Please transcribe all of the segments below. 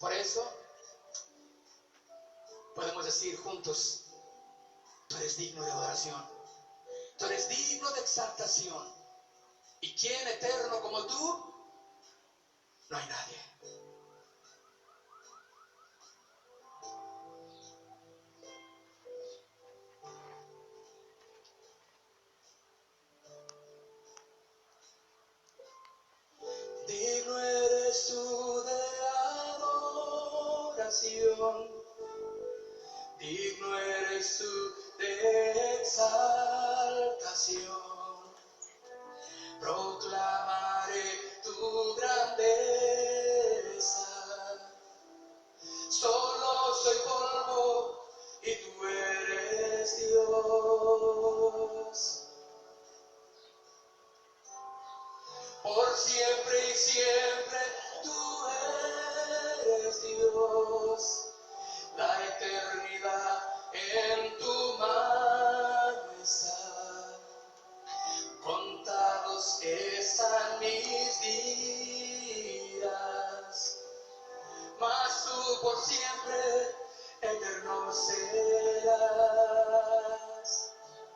Por eso podemos decir juntos: tú eres digno de adoración, tú eres digno de exaltación. ¿Y quién eterno como tú? No hay nadie. Digno eres tú de adoración, digno eres tú de exaltación. Proclamaré tu grandeza. Solo soy polvo y tú eres Dios. Por siempre y siempre tú eres Dios. La eternidad en tu mano está. Contados están mis días, mas tú por siempre eterno serás.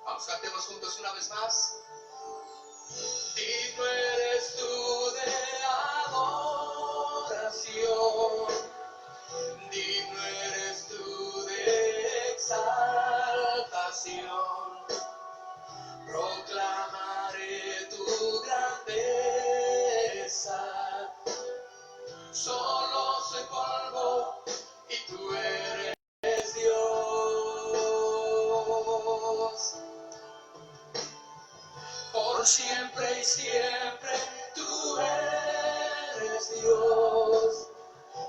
Vamos, cantemos juntos una vez más. Digno eres tú de adoración, digno eres tú de exaltación. Proclamaré tu grandeza. Solo soy polvo y tú eres Dios. Por siempre y siempre tú eres Dios.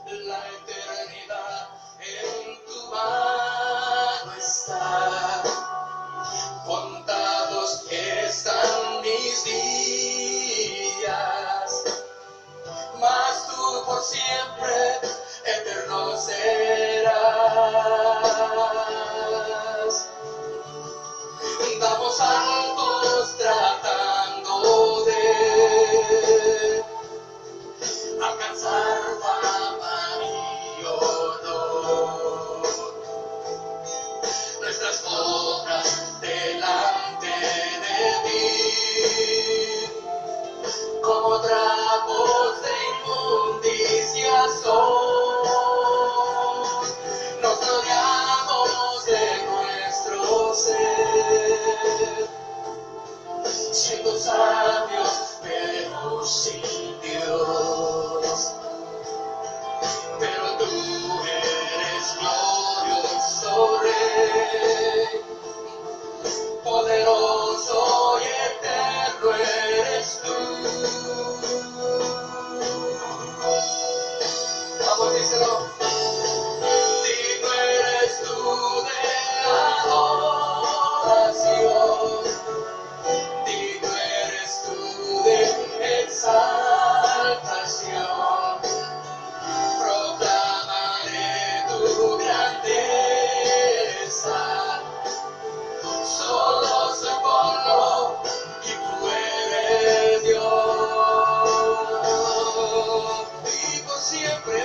La eternidad en tu mano está. Contados están mis días, mas tú por siempre eterno serás. Damos saltos tratando de alcanzar fama y honor. Nuestras obras delante de ti, como trapos de inmundicia son. Nos rodeamos de nuestro ser, siendo sabios pero sin Dios. Pero tú eres glorioso Rey, poderoso y eterno eres tú. Vamos, díselo. Digno eres tú de adoración, digno eres tú de exaltación. Proclamaré tu grandeza. Solo soy polvo y tú eres Dios. Y por siempre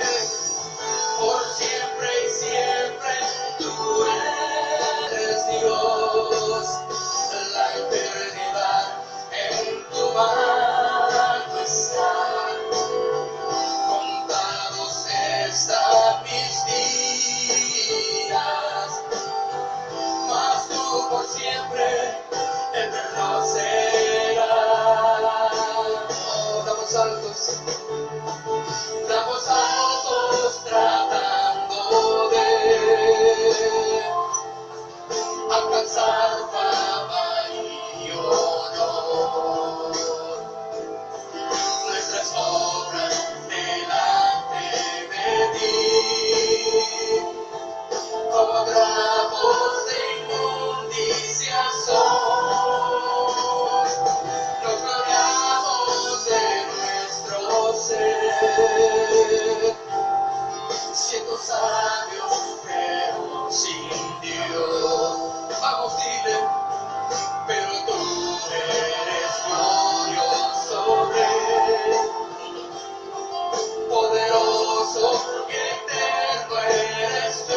poderoso y eterno eres tú.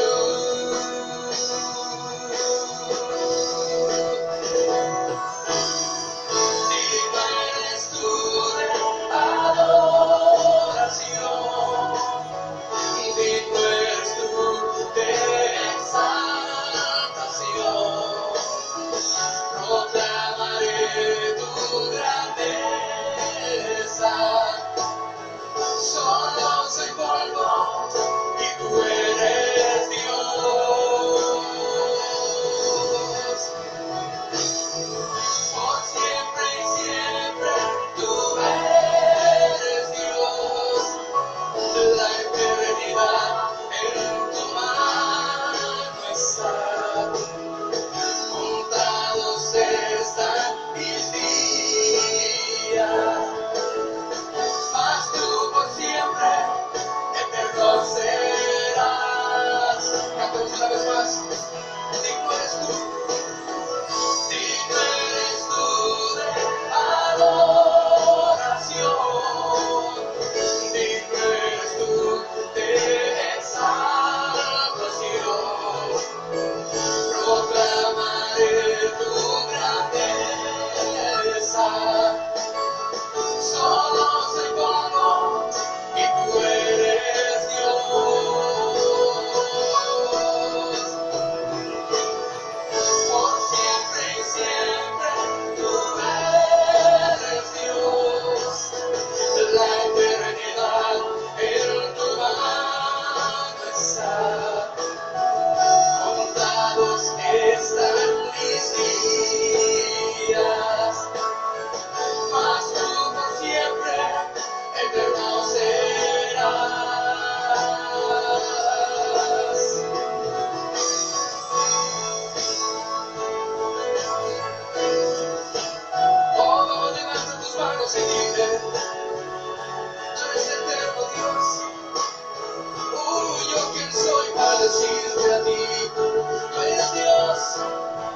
Digno eres tú de adoración, y digno eres tú de exaltación. Proclamaré tu grandeza. Solo soy polvo y tú eres Dios. Por siempre y siempre tú eres Dios. La eternidad en tu mano está. Contados están mis días, mas tú por siempre eterno serás. Cantamos una vez más. Digno eres tú de adoración, digno eres tú de exaltación. Proclamaré tu grandeza. Solo soy polvo y tú eres Dios. Por siempre y siempre tú eres Dios. La eternidad en tu mano está. Contados están mis días, mas tú por siempre eterno serás. Oh, levanta tus manos y dile, tú eres eterno Dios. Yo quién soy para decirte a ti, tú eres Dios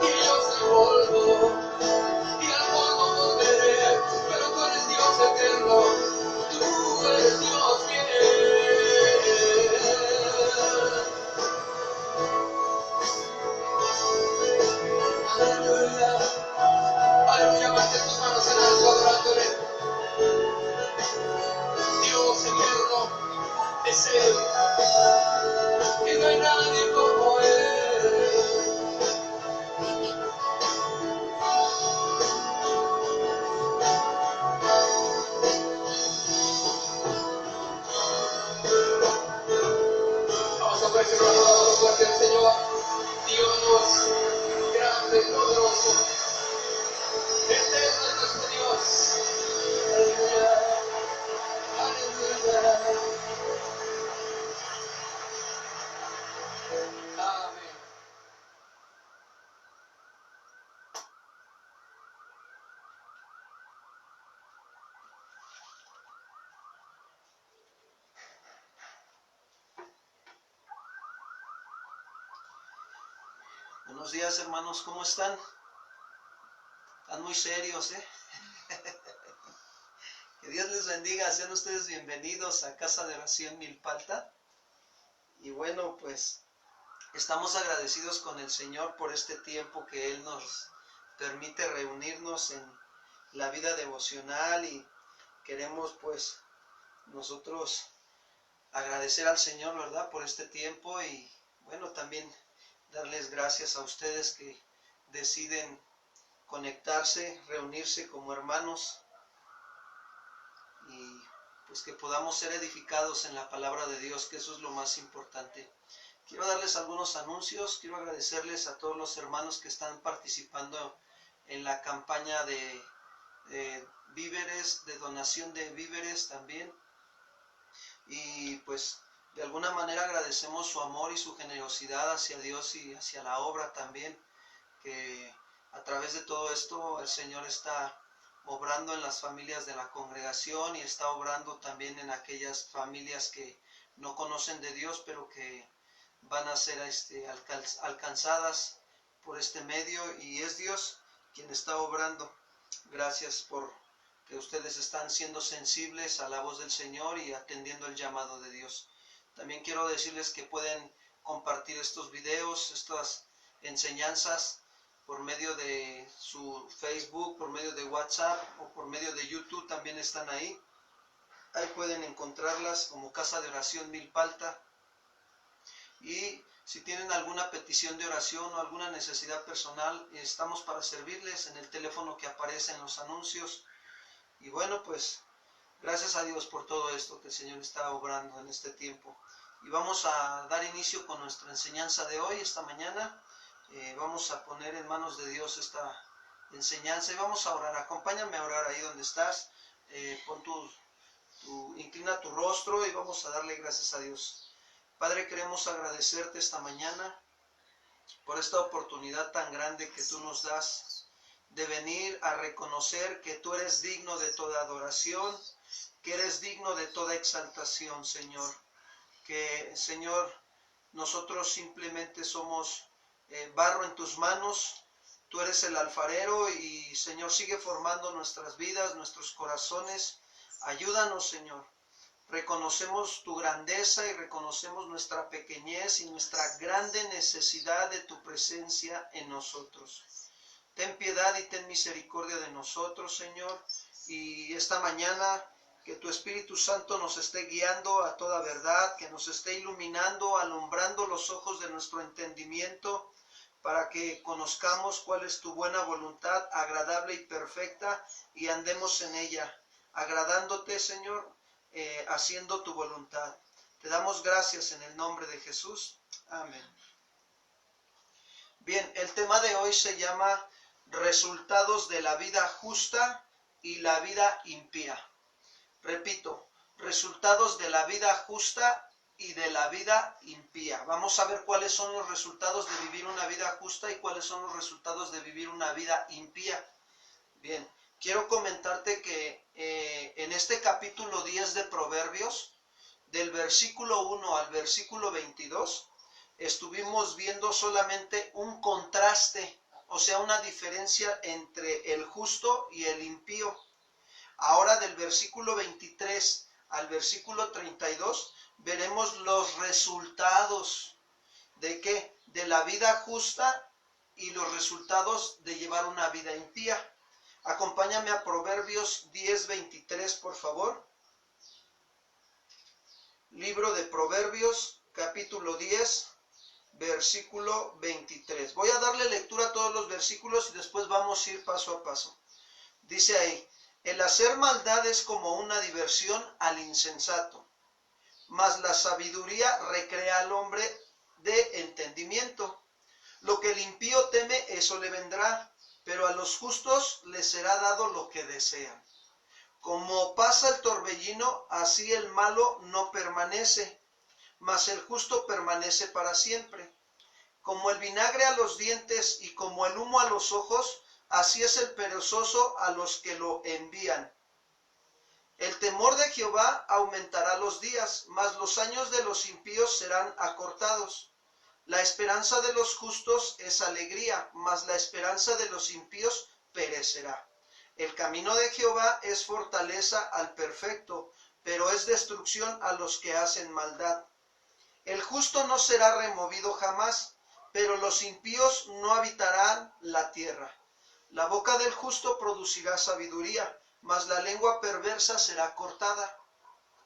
y yo soy polvo, y al polvo volveré, pero tú eres Dios eterno, tú eres Dios fiel. Aleluya, aleluya, mantén tus manos en alto adorándole. Dios eterno es Él, que no hay nadie como Él. Vamos a ofrecer una palabra fuerte al Señor. Dios, grande, poderoso, eterno es nuestro Dios. Aleluya, aleluya. Amén. Buenos días, hermanos, ¿cómo están? Están muy serios, ¿eh? Que Dios les bendiga, sean ustedes bienvenidos a Casa de Oración Milpalta. Y bueno, pues estamos agradecidos con el Señor por este tiempo que Él nos permite reunirnos en la vida devocional, y queremos pues nosotros agradecer al Señor, ¿verdad?, por este tiempo, y bueno, también darles gracias a ustedes que deciden conectarse, reunirse como hermanos, y pues que podamos ser edificados en la palabra de Dios, que eso es lo más importante. Quiero darles algunos anuncios. Quiero agradecerles a todos los hermanos que están participando en la campaña de víveres, de donación de víveres también, y pues de alguna manera agradecemos su amor y su generosidad hacia Dios y hacia la obra también, que a través de todo esto el Señor está obrando en las familias de la congregación, y está obrando también en aquellas familias que no conocen de Dios, pero que van a ser alcanzadas por este medio, y es Dios quien está obrando. Gracias por que ustedes están siendo sensibles a la voz del Señor y atendiendo el llamado de Dios. También quiero decirles que pueden compartir estos videos, estas enseñanzas por medio de su Facebook, por medio de WhatsApp o por medio de YouTube, también están ahí. Ahí pueden encontrarlas como Casa de Oración Milpalta. Y si tienen alguna petición de oración o alguna necesidad personal, estamos para servirles en el teléfono que aparece en los anuncios. Y bueno, pues gracias a Dios por todo esto que el Señor está obrando en este tiempo. Y vamos a dar inicio con nuestra enseñanza de hoy, esta mañana. Vamos a poner en manos de Dios esta enseñanza y vamos a orar. Acompáñame a orar ahí donde estás. Inclina tu rostro y vamos a darle gracias a Dios. Padre, queremos agradecerte esta mañana por esta oportunidad tan grande que tú nos das de venir a reconocer que tú eres digno de toda adoración, que eres digno de toda exaltación, Señor. Que, Señor, nosotros simplemente somos barro en tus manos. Tú eres el alfarero y, Señor, sigue formando nuestras vidas, nuestros corazones. Ayúdanos, Señor. Reconocemos tu grandeza y reconocemos nuestra pequeñez y nuestra grande necesidad de tu presencia en nosotros. Ten piedad y ten misericordia de nosotros, Señor. Y esta mañana que tu Espíritu Santo nos esté guiando a toda verdad, que nos esté iluminando, alumbrando los ojos de nuestro entendimiento, para que conozcamos cuál es tu buena voluntad, agradable y perfecta, y andemos en ella, agradándote, Señor, haciendo tu voluntad. Te damos gracias en el nombre de Jesús. Amén. Bien, el tema de hoy se llama resultados de la vida justa y la vida impía. Repito, resultados de la vida justa y de la vida impía. Vamos a ver cuáles son los resultados de vivir una vida justa y cuáles son los resultados de vivir una vida impía. Bien, quiero comentarte que en este capítulo 10 de Proverbios, del versículo 1 al versículo 22, estuvimos viendo solamente un contraste, o sea, una diferencia entre el justo y el impío. Ahora del versículo 23 al versículo 32 veremos los resultados de ¿qué? De la vida justa y los resultados de llevar una vida impía. Acompáñame a Proverbios 10:23, por favor. Libro de Proverbios, capítulo 10, versículo 23. Voy a darle lectura a todos los versículos y después vamos a ir paso a paso. Dice ahí: el hacer maldad es como una diversión al insensato, mas la sabiduría recrea al hombre de entendimiento. Lo que el impío teme, eso le vendrá, pero a los justos les será dado lo que desean. Como pasa el torbellino, así el malo no permanece, mas el justo permanece para siempre. Como el vinagre a los dientes y como el humo a los ojos, así es el perezoso a los que lo envían. El temor de Jehová aumentará los días, mas los años de los impíos serán acortados. La esperanza de los justos es alegría, mas la esperanza de los impíos perecerá. El camino de Jehová es fortaleza al perfecto, pero es destrucción a los que hacen maldad. El justo no será removido jamás, pero los impíos no habitarán la tierra. La boca del justo producirá sabiduría, mas la lengua perversa será cortada.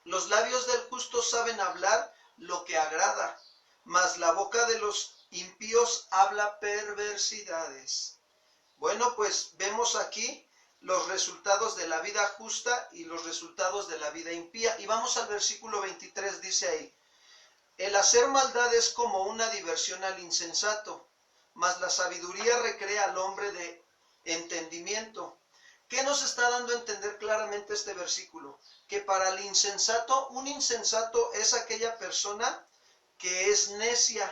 Los labios del justo saben hablar lo que agrada, mas la boca de los impíos habla perversidades. Bueno, pues vemos aquí los resultados de la vida justa y los resultados de la vida impía. Y vamos al versículo 23, dice ahí: el hacer maldad es como una diversión al insensato, mas la sabiduría recrea al hombre de entendimiento. ¿Qué nos está dando a entender claramente este versículo? Que para el insensato, un insensato es aquella persona que es necia,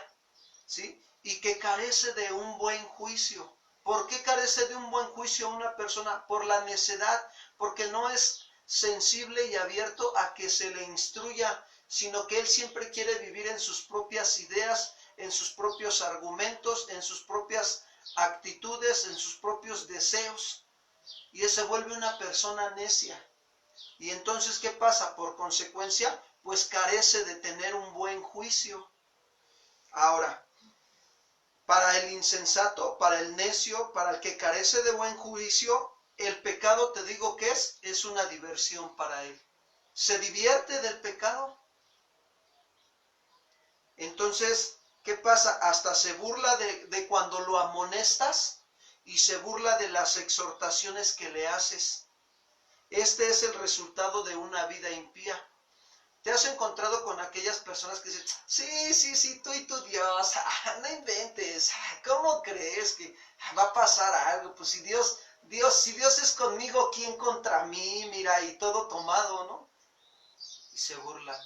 ¿sí? Y que carece de un buen juicio. ¿Por qué carece de un buen juicio una persona? Por la necedad, porque no es sensible y abierto a que se le instruya, sino que él siempre quiere vivir en sus propias ideas, en sus propios argumentos, en sus propias actitudes, en sus propios deseos, y se vuelve una persona necia. Y entonces, ¿qué pasa? Por consecuencia, pues carece de tener un buen juicio. Ahora, para el insensato, para el necio, para el que carece de buen juicio, el pecado, te digo que es una diversión para él. Se divierte del pecado. Entonces, ¿qué pasa? Hasta se burla de cuando lo amonestas y se burla de las exhortaciones que le haces. Este es el resultado de una vida impía. ¿Te has encontrado con aquellas personas que dicen, sí, tú y tu Dios, no inventes, ¿cómo crees que va a pasar algo? Pues si Dios es conmigo, ¿quién contra mí? Mira, y todo tomado, ¿no? Y se burlan.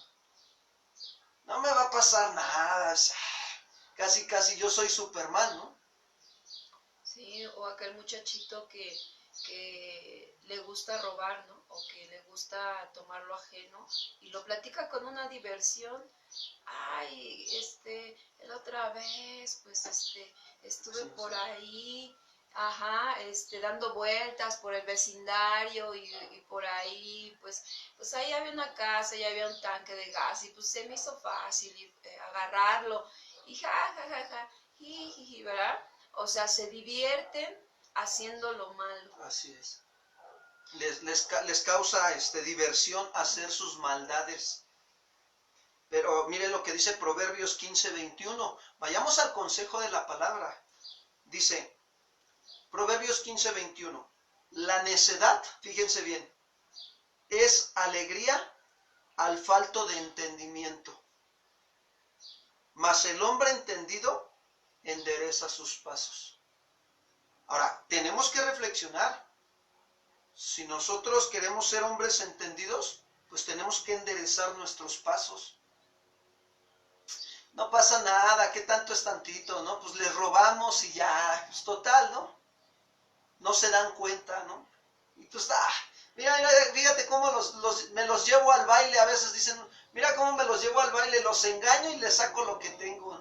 No me va a pasar nada, casi yo soy Superman, ¿no? Sí, o aquel muchachito que le gusta robar, ¿no? O que le gusta tomar lo ajeno y lo platica con una diversión. Ay, la otra vez, pues, estuve por ahí, dando vueltas por el vecindario y por ahí, pues ahí había una casa y había un tanque de gas y pues se me hizo fácil agarrarlo y jiji, ¿verdad? O sea, se divierten haciendo lo malo. Así es. Les causa diversión hacer sus maldades. Pero miren lo que dice Proverbios 15:21. Vayamos al consejo de la palabra. Dice, Proverbios 15:21. La necedad, fíjense bien, es alegría al falto de entendimiento. Mas el hombre entendido endereza sus pasos. Ahora, tenemos que reflexionar. Si nosotros queremos ser hombres entendidos, pues tenemos que enderezar nuestros pasos. No pasa nada, ¿qué tanto es tantito, no? Pues les robamos y ya, pues total, ¿no? No se dan cuenta, ¿no? Y pues, mira, fíjate cómo me los llevo al baile, a veces dicen, mira cómo me los llevo al baile, los engaño y les saco lo que tengo.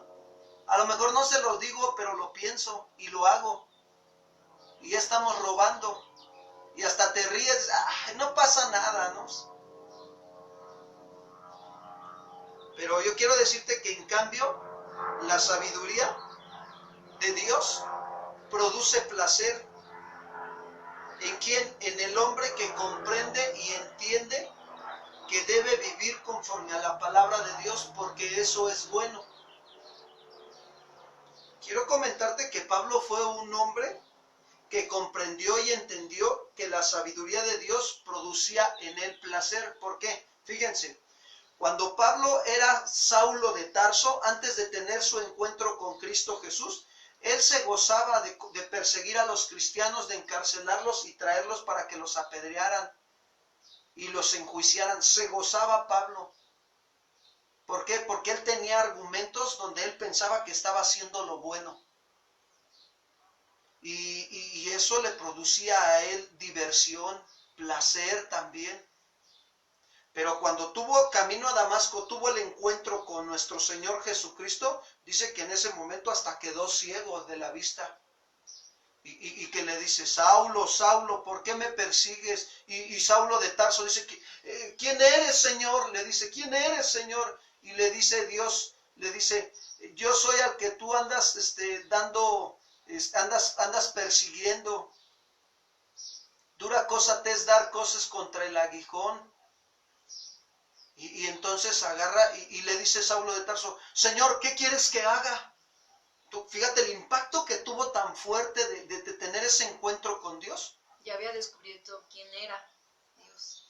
A lo mejor no se los digo, pero lo pienso y lo hago. Y ya estamos robando. Y hasta te ríes, no pasa nada, ¿no? Pero yo quiero decirte que en cambio, la sabiduría de Dios produce placer. ¿En quién? En el hombre que comprende y entiende que debe vivir conforme a la palabra de Dios, porque eso es bueno. Quiero comentarte que Pablo fue un hombre que comprendió y entendió que la sabiduría de Dios producía en él placer. ¿Por qué? Fíjense, cuando Pablo era Saulo de Tarso, antes de tener su encuentro con Cristo Jesús, él se gozaba de perseguir a los cristianos, de encarcelarlos y traerlos para que los apedrearan y los enjuiciaran. Se gozaba Pablo. ¿Por qué? Porque él tenía argumentos donde él pensaba que estaba haciendo lo bueno. Y eso le producía a él diversión, placer también. Pero cuando tuvo camino a Damasco, tuvo el encuentro con nuestro Señor Jesucristo, dice que en ese momento hasta quedó ciego de la vista. Y que le dice, Saulo, Saulo, ¿por qué me persigues? Y Saulo de Tarso dice, ¿quién eres, Señor? Le dice, ¿quién eres, Señor? Y le dice Dios, le dice, yo soy al que tú andas andas persiguiendo. Dura cosa te es dar cosas contra el aguijón. Y entonces agarra y le dice Saulo de Tarso, Señor, ¿qué quieres que haga? Fíjate el impacto que tuvo tan fuerte de tener ese encuentro con Dios. Ya había descubierto quién era Dios.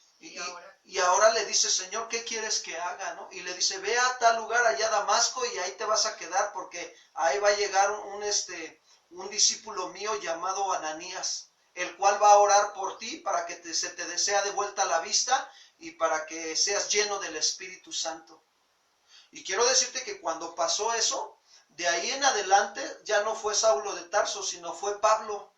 Y ahora le dice, Señor, ¿qué quieres que haga? ¿No? Y le dice, ve a tal lugar allá a Damasco y ahí te vas a quedar porque ahí va a llegar un discípulo mío llamado Ananías, el cual va a orar por ti para que se te desea de vuelta la vista y para que seas lleno del Espíritu Santo. Y quiero decirte que cuando pasó eso, de ahí en adelante ya no fue Saulo de Tarso, sino fue Pablo.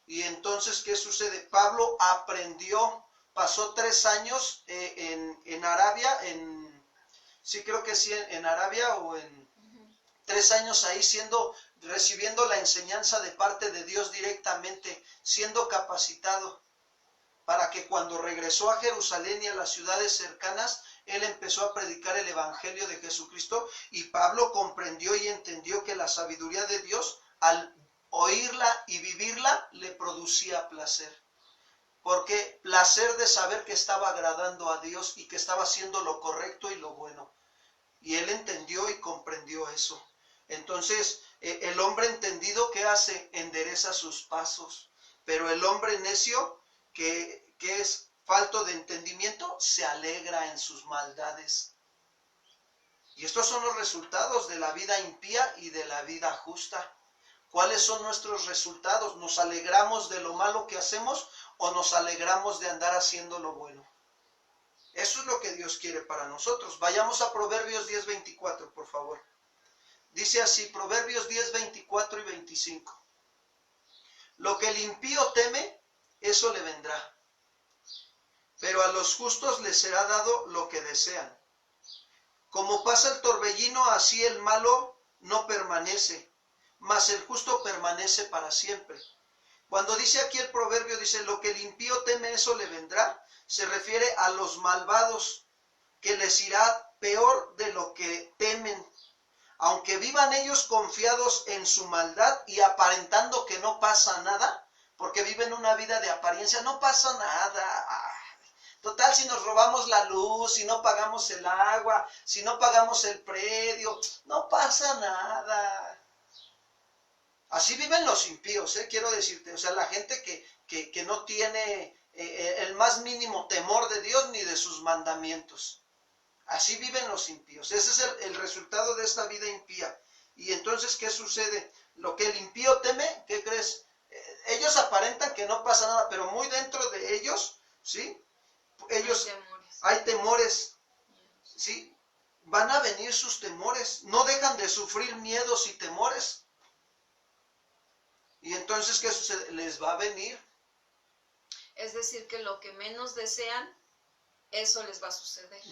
Y entonces, ¿qué sucede? Pablo aprendió, pasó 3 años en Arabia, sí creo que sí, en Arabia o en 3 años ahí recibiendo la enseñanza de parte de Dios directamente, siendo capacitado para que cuando regresó a Jerusalén y a las ciudades cercanas, él empezó a predicar el evangelio de Jesucristo y Pablo comprendió y entendió que la sabiduría de Dios, al oírla y vivirla, le producía placer. Porque placer de saber que estaba agradando a Dios y que estaba haciendo lo correcto y lo bueno. Y él entendió y comprendió eso. Entonces, el hombre entendido, ¿qué hace? Endereza sus pasos. Pero el hombre necio, que es falto de entendimiento, se alegra en sus maldades. Y estos son los resultados de la vida impía y de la vida justa. ¿Cuáles son nuestros resultados? ¿Nos alegramos de lo malo que hacemos o nos alegramos de andar haciendo lo bueno? Eso es lo que Dios quiere para nosotros. Vayamos a Proverbios 10:24, por favor. Dice así, Proverbios 10:24 y 25. Lo que el impío teme, eso le vendrá. Pero a los justos les será dado lo que desean. Como pasa el torbellino, así el malo no permanece, mas el justo permanece para siempre. Cuando dice aquí el proverbio, dice, lo que el impío teme, eso le vendrá, se refiere a los malvados, que les irá peor de lo que temen. Aunque vivan ellos confiados en su maldad y aparentando que no pasa nada, porque viven una vida de apariencia, no pasa nada. Total, si nos robamos la luz, si no pagamos el agua, si no pagamos el predio, no pasa nada. Así viven los impíos, quiero decirte. O sea, la gente que no tiene el más mínimo temor de Dios ni de sus mandamientos. Así viven los impíos. Ese es el resultado de esta vida impía. Y entonces, ¿qué sucede? Lo que el impío teme, ¿qué crees? Ellos aparentan que no pasa nada, pero muy dentro de ellos, ¿sí? Ellos hay temores, ¿sí? Van a venir sus temores. No dejan de sufrir miedos y temores. Y entonces, ¿qué sucede? Les va a venir. Es decir, que lo que menos desean, eso les va a suceder.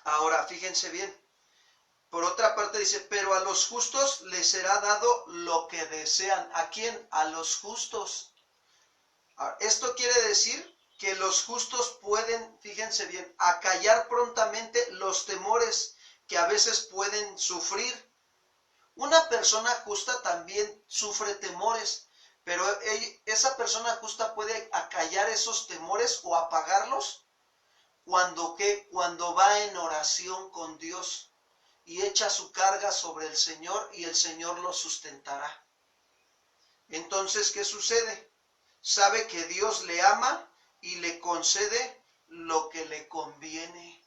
Ahora, fíjense bien. Por otra parte dice, pero a los justos les será dado lo que desean. ¿A quién? A los justos. Ahora, esto quiere decir que los justos pueden, fíjense bien, acallar prontamente los temores que a veces pueden sufrir. Una persona justa también sufre temores, pero esa persona justa puede acallar esos temores o apagarlos cuando va en oración con Dios y echa su carga sobre el Señor y el Señor lo sustentará. Entonces, ¿qué sucede? Sabe que Dios le ama y le concede lo que le conviene.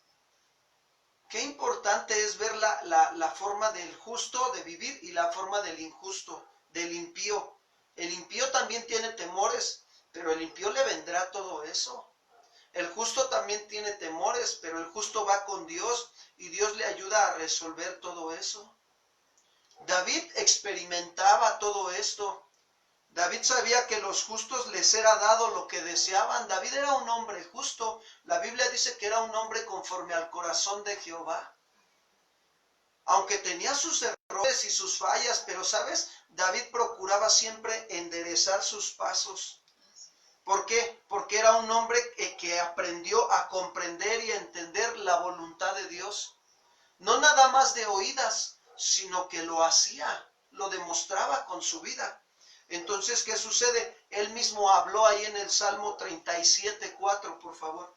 Qué importante es ver la forma del justo de vivir y la forma del injusto, del impío. El impío también tiene temores, pero el impío le vendrá todo eso. El justo también tiene temores, pero el justo va con Dios y Dios le ayuda a resolver todo eso. David experimentaba todo esto. David sabía que los justos les era dado lo que deseaban. David era un hombre justo. La Biblia dice que era un hombre conforme al corazón de Jehová. Aunque tenía sus errores y sus fallas, pero ¿sabes? David procuraba siempre enderezar sus pasos. ¿Por qué? Porque era un hombre que aprendió a comprender y a entender la voluntad de Dios. No nada más de oídas, sino que lo hacía, lo demostraba con su vida. Entonces, ¿qué sucede? Él mismo habló ahí en el Salmo 37:4, por favor.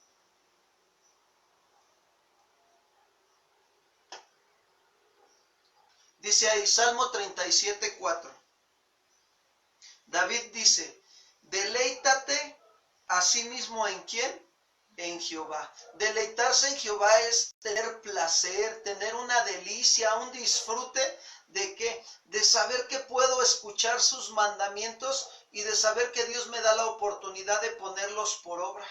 Dice ahí, Salmo 37:4. David dice, deleítate a sí mismo ¿en quién? En Jehová. Deleitarse en Jehová es tener placer, tener una delicia, un disfrute. ¿De qué? De saber que puedo escuchar sus mandamientos y de saber que Dios me da la oportunidad de ponerlos por obra.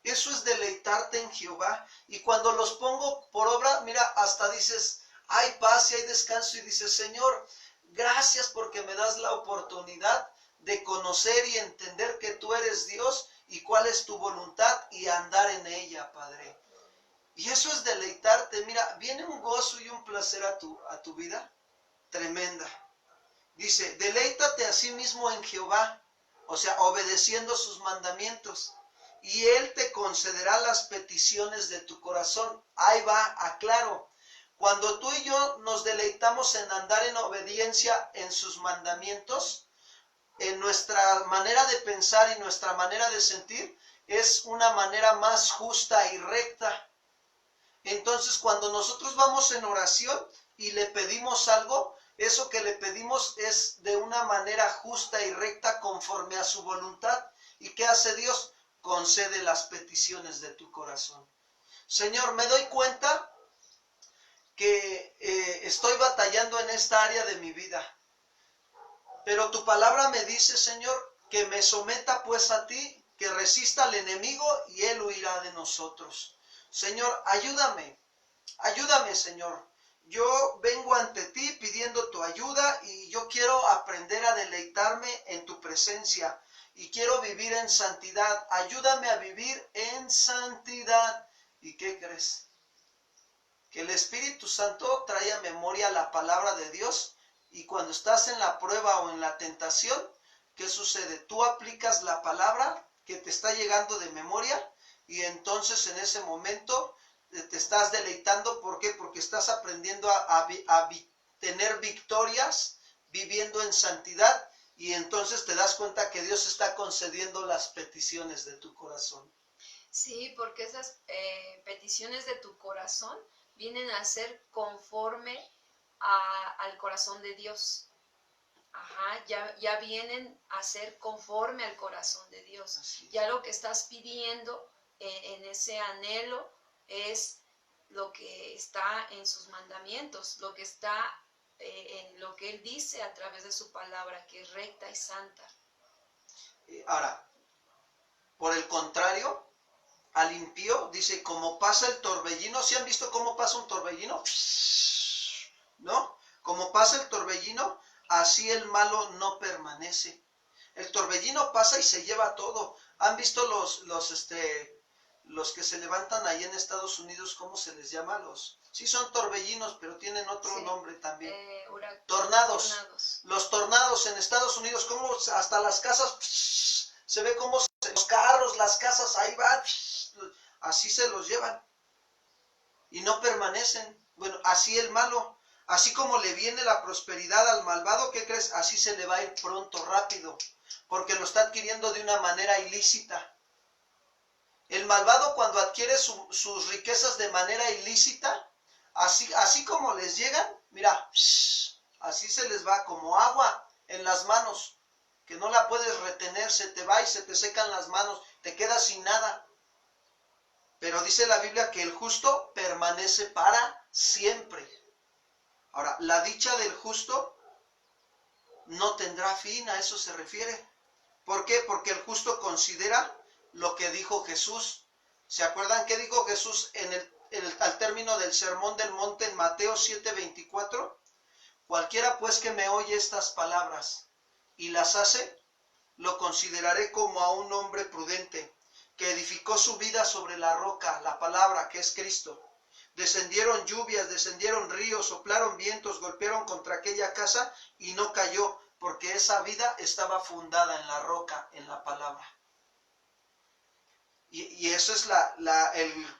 Eso es deleitarte en Jehová. Y cuando los pongo por obra, mira, hasta dices, hay paz y hay descanso. Y dices, Señor, gracias porque me das la oportunidad de conocer y entender que tú eres Dios y cuál es tu voluntad y andar en ella, Padre. Y eso es deleitarte. Mira, viene un gozo y un placer a tu vida tremenda. Dice, deleítate a sí mismo en Jehová, o sea, obedeciendo sus mandamientos. y Él te concederá las peticiones de tu corazón. Ahí va, aclaro. Cuando tú y yo nos deleitamos en andar en obediencia en sus mandamientos, en nuestra manera de pensar y nuestra manera de sentir, es una manera más justa y recta. Entonces, cuando nosotros vamos en oración y le pedimos algo, eso que le pedimos es de una manera justa y recta conforme a su voluntad. ¿Y qué hace Dios? Concede las peticiones de tu corazón. Señor, me doy cuenta que estoy batallando en esta área de mi vida. Pero tu palabra me dice, Señor, que me someta pues a ti, que resista al enemigo y él huirá de nosotros. Señor, ayúdame, Señor. Yo vengo ante ti pidiendo tu ayuda y yo quiero aprender a deleitarme en tu presencia y quiero vivir en santidad. Ayúdame a vivir en santidad. ¿Y qué crees? Que el Espíritu Santo trae a memoria la palabra de Dios y cuando estás en la prueba o en la tentación, ¿qué sucede? Tú aplicas la palabra que te está llegando de memoria y entonces en ese momento te estás deleitando. ¿Por qué? Porque estás aprendiendo a tener victorias viviendo en santidad y entonces te das cuenta que Dios está concediendo las peticiones de tu corazón. Sí, porque esas peticiones de tu corazón vienen a ser conforme al corazón de Dios. Ajá, ya vienen a ser conforme al corazón de Dios. Ya lo que estás pidiendo en ese anhelo es lo que está en sus mandamientos, lo que está en lo que Él dice a través de su palabra, que es recta y santa. Ahora, por el contrario, al impío, dice, como pasa el torbellino. ¿Sí han visto cómo pasa un torbellino? ¿No? Como pasa el torbellino, así el malo no permanece. El torbellino pasa y se lleva todo. ¿Han visto los que se levantan ahí en Estados Unidos? ¿Cómo se les llama? Sí son torbellinos, pero tienen otro nombre también. Tornados. Los tornados en Estados Unidos, como hasta las casas, se ve como los carros, las casas, ahí van, así se los llevan. Y no permanecen. Bueno, así el malo, así como le viene la prosperidad al malvado, ¿qué crees? Así se le va a ir pronto, rápido, porque lo está adquiriendo de una manera ilícita. El malvado, cuando adquiere sus riquezas de manera ilícita, así como les llegan, mira, así se les va como agua en las manos, que no la puedes retener, se te va y se te secan las manos, te quedas sin nada. Pero dice la Biblia que el justo permanece para siempre. Ahora, la dicha del justo no tendrá fin, a eso se refiere. ¿Por qué? Porque el justo considera lo que dijo Jesús. ¿Se acuerdan qué dijo Jesús al término del Sermón del Monte en Mateo 7:24? Cualquiera pues que me oye estas palabras y las hace, lo consideraré como a un hombre prudente, que edificó su vida sobre la roca, la palabra que es Cristo. Descendieron lluvias, descendieron ríos, soplaron vientos, golpearon contra aquella casa y no cayó, porque esa vida estaba fundada en la roca, en la palabra. Y eso es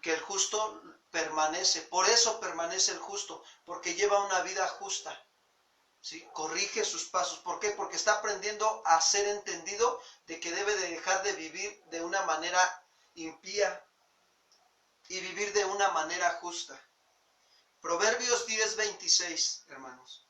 que el justo permanece. Por eso permanece el justo, porque lleva una vida justa. ¿Sí? Corrige sus pasos. ¿Por qué? Porque está aprendiendo a ser entendido de que debe de dejar de vivir de una manera impía y vivir de una manera justa. Proverbios 10:26, hermanos.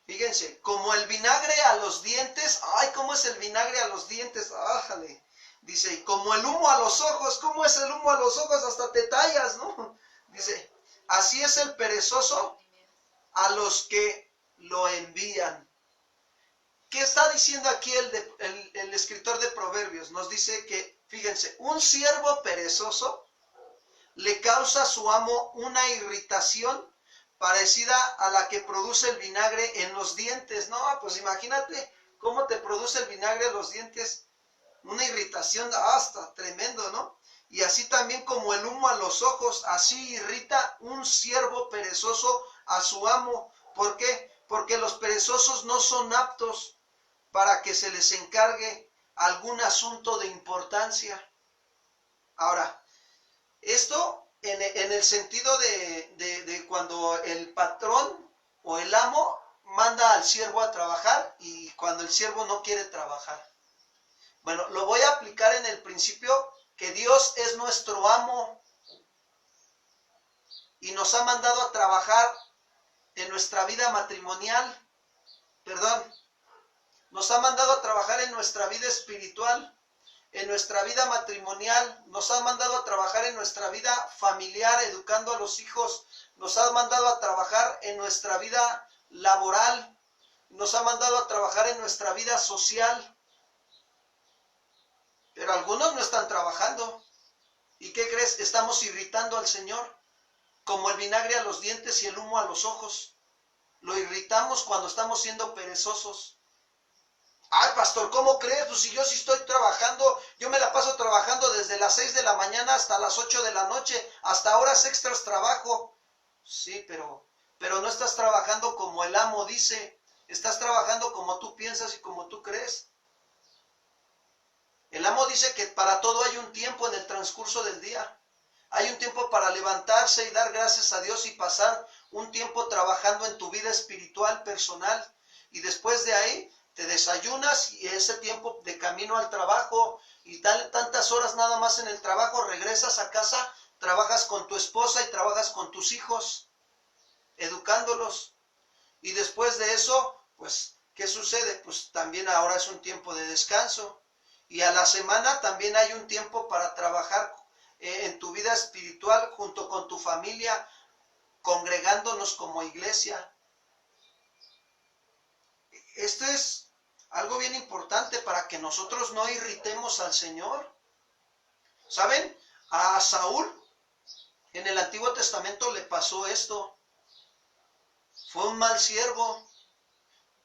Fíjense, como el vinagre a los dientes. ¡Ay, cómo es el vinagre a los dientes! ¡Ájale! Dice, y como el humo a los ojos. ¿Cómo es el humo a los ojos? Hasta te tallas, ¿no? Dice, así es el perezoso a los que lo envían. ¿Qué está diciendo aquí el escritor de Proverbios? Nos dice que, fíjense, un siervo perezoso le causa a su amo una irritación parecida a la que produce el vinagre en los dientes. No, pues imagínate cómo te produce el vinagre en los dientes. Una irritación hasta tremendo, ¿no? Y así también como el humo a los ojos, así irrita un siervo perezoso a su amo. ¿Por qué? Porque los perezosos no son aptos para que se les encargue algún asunto de importancia. Ahora, esto en el sentido de cuando el patrón o el amo manda al siervo a trabajar y cuando el siervo no quiere trabajar. Bueno, lo voy a aplicar en el principio que Dios es nuestro amo y nos ha mandado a trabajar en nuestra vida matrimonial, nos ha mandado a trabajar en nuestra vida espiritual, en nuestra vida matrimonial, nos ha mandado a trabajar en nuestra vida familiar, educando a los hijos, nos ha mandado a trabajar en nuestra vida laboral, nos ha mandado a trabajar en nuestra vida social. Pero algunos no están trabajando. ¿Y qué crees? Estamos irritando al Señor, como el vinagre a los dientes y el humo a los ojos. Lo irritamos cuando estamos siendo perezosos. Ay, pastor, ¿cómo crees? Pues si yo sí estoy trabajando, yo me la paso trabajando desde las 6 de la mañana hasta las 8 de la noche, hasta horas extras trabajo. Sí, pero no estás trabajando como el amo dice, estás trabajando como tú piensas y como tú crees. El amo dice que para todo hay un tiempo en el transcurso del día. Hay un tiempo para levantarse y dar gracias a Dios y pasar un tiempo trabajando en tu vida espiritual, personal. Y después de ahí te desayunas y ese tiempo de camino al trabajo y tantas horas nada más en el trabajo, regresas a casa, trabajas con tu esposa y trabajas con tus hijos, educándolos. Y después de eso, pues, ¿qué sucede? Pues también ahora es un tiempo de descanso. Y a la semana también hay un tiempo para trabajar en tu vida espiritual junto con tu familia, congregándonos como iglesia. Esto es algo bien importante para que nosotros no irritemos al Señor. ¿Saben? A Saúl en el Antiguo Testamento le pasó esto. Fue un mal siervo.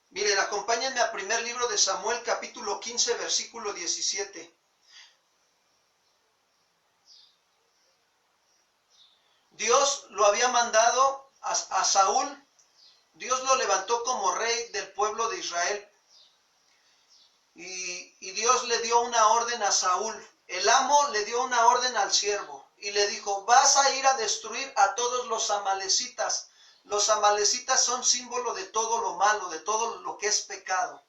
Miren, acompáñenme al primer libro de Samuel, capítulo 15, versículo 17. Dios lo había mandado a Saúl. Dios lo levantó como rey del pueblo de Israel. Y Dios le dio una orden a Saúl. El amo le dio una orden al siervo. Y le dijo, vas a ir a destruir a todos los amalecitas. Los amalecitas son símbolo de todo lo malo, de todo lo que es pecado.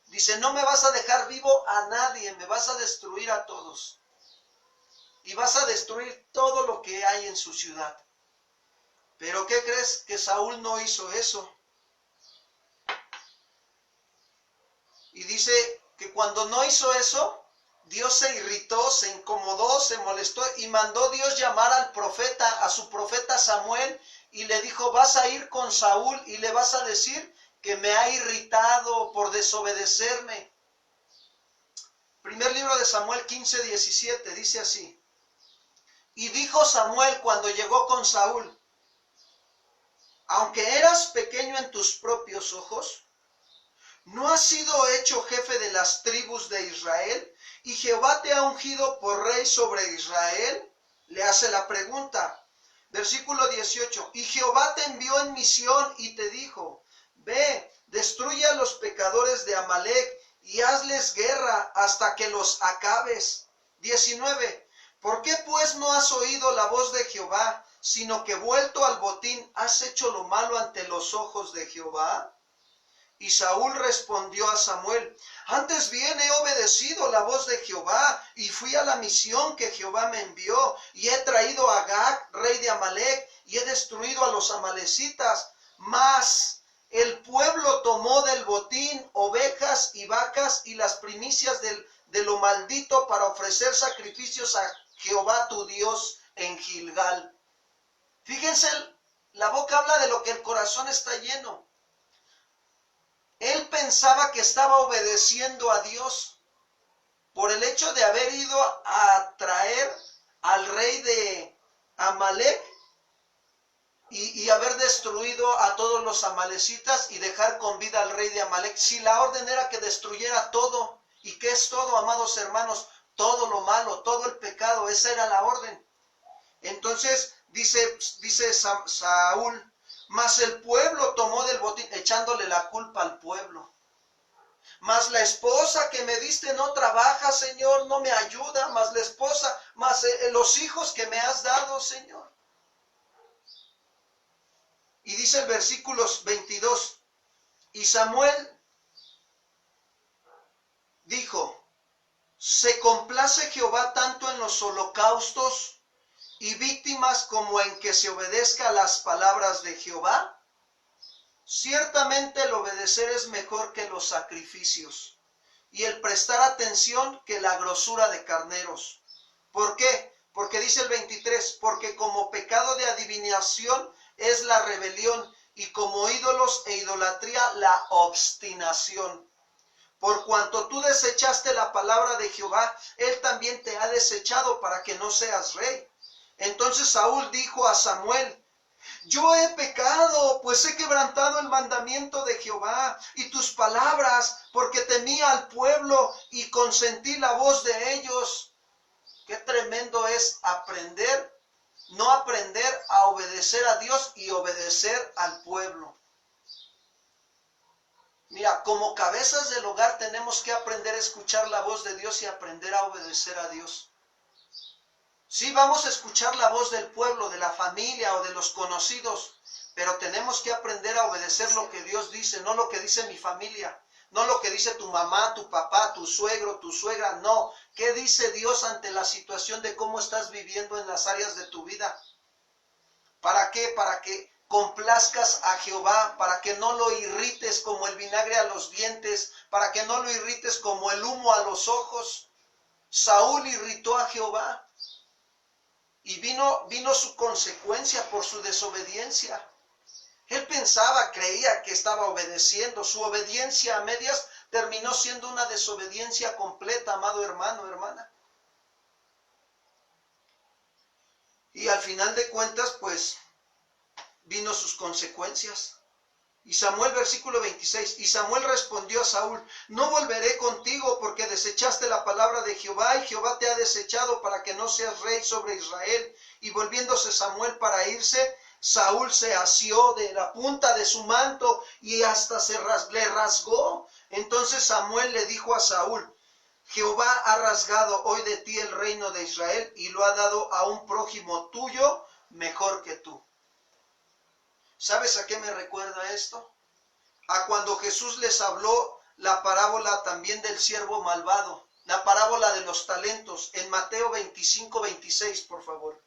Dice, no me vas a dejar vivo a nadie, me vas a destruir a todos. Y vas a destruir todo lo que hay en su ciudad. Pero ¿qué crees? Que Saúl no hizo eso. Y dice que cuando no hizo eso, Dios se irritó, se incomodó, se molestó y mandó Dios llamar al profeta, a su profeta Samuel, y le dijo, vas a ir con Saúl y le vas a decir que me ha irritado por desobedecerme. Primer libro de Samuel 15, 17, dice así. Y dijo Samuel cuando llegó con Saúl, aunque eras pequeño en tus propios ojos, ¿no has sido hecho jefe de las tribus de Israel? ¿Y Jehová te ha ungido por rey sobre Israel? Le hace la pregunta. Versículo 18. Y Jehová te envió en misión y te dijo, ve, destruye a los pecadores de Amalec y hazles guerra hasta que los acabes. 19. ¿Por qué pues no has oído la voz de Jehová, sino que vuelto al botín has hecho lo malo ante los ojos de Jehová? Y Saúl respondió a Samuel, antes bien he obedecido la voz de Jehová, y fui a la misión que Jehová me envió, y he traído a Agag, rey de Amalec, y he destruido a los amalecitas. Mas el pueblo tomó del botín ovejas y vacas y las primicias de lo maldito para ofrecer sacrificios a Jehová tu Dios en Gilgal. Fíjense, la boca habla de lo que el corazón está lleno. Él pensaba que estaba obedeciendo a Dios por el hecho de haber ido a traer al rey de Amalec y haber destruido a todos los amalecitas y dejar con vida al rey de Amalec. Si la orden era que destruyera todo, ¿y qué es todo, amados hermanos? Todo lo malo, todo el pecado, esa era la orden. Entonces dice Saúl, mas el pueblo tomó del botín, echándole la culpa al pueblo. mas la esposa que me diste no trabaja, Señor, no me ayuda, mas la esposa, mas los hijos que me has dado, Señor. Y dice el versículo 22, y Samuel dijo, ¿se complace Jehová tanto en los holocaustos y víctimas como en que se obedezca a las palabras de Jehová? Ciertamente el obedecer es mejor que los sacrificios, y el prestar atención que la grosura de carneros. ¿Por qué? Porque dice el 23, porque como pecado de adivinación es la rebelión, y como ídolos e idolatría la obstinación. Por cuanto tú desechaste la palabra de Jehová, él también te ha desechado para que no seas rey. Entonces Saúl dijo a Samuel, yo he pecado, pues he quebrantado el mandamiento de Jehová y tus palabras, porque temía al pueblo y consentí la voz de ellos. Qué tremendo es aprender, no aprender a obedecer a Dios y obedecer al pueblo. Mira, como cabezas del hogar tenemos que aprender a escuchar la voz de Dios y aprender a obedecer a Dios. Sí, vamos a escuchar la voz del pueblo, de la familia o de los conocidos, pero tenemos que aprender a obedecer lo que Dios dice, no lo que dice mi familia, no lo que dice tu mamá, tu papá, tu suegro, tu suegra, no. ¿Qué dice Dios ante la situación de cómo estás viviendo en las áreas de tu vida? ¿Para qué? Para que complazcas a Jehová, para que no lo irrites como el vinagre a los dientes, para que no lo irrites como el humo a los ojos. Saúl irritó a Jehová y vino su consecuencia por su desobediencia. Él pensaba, creía que estaba obedeciendo. Su obediencia a medias terminó siendo una desobediencia completa, amado hermano, hermana. Y al final de cuentas, pues, vino sus consecuencias. Y Samuel, versículo 26, y Samuel respondió a Saúl, no volveré contigo porque desechaste la palabra de Jehová y Jehová te ha desechado para que no seas rey sobre Israel. Y volviéndose Samuel para irse, Saúl se asió de la punta de su manto y hasta le rasgó. Entonces Samuel le dijo a Saúl, Jehová ha rasgado hoy de ti el reino de Israel y lo ha dado a un prójimo tuyo mejor que tú. ¿Sabes a qué me recuerda esto? A cuando Jesús les habló la parábola también del siervo malvado, la parábola de los talentos, en Mateo 25, 26, por favor.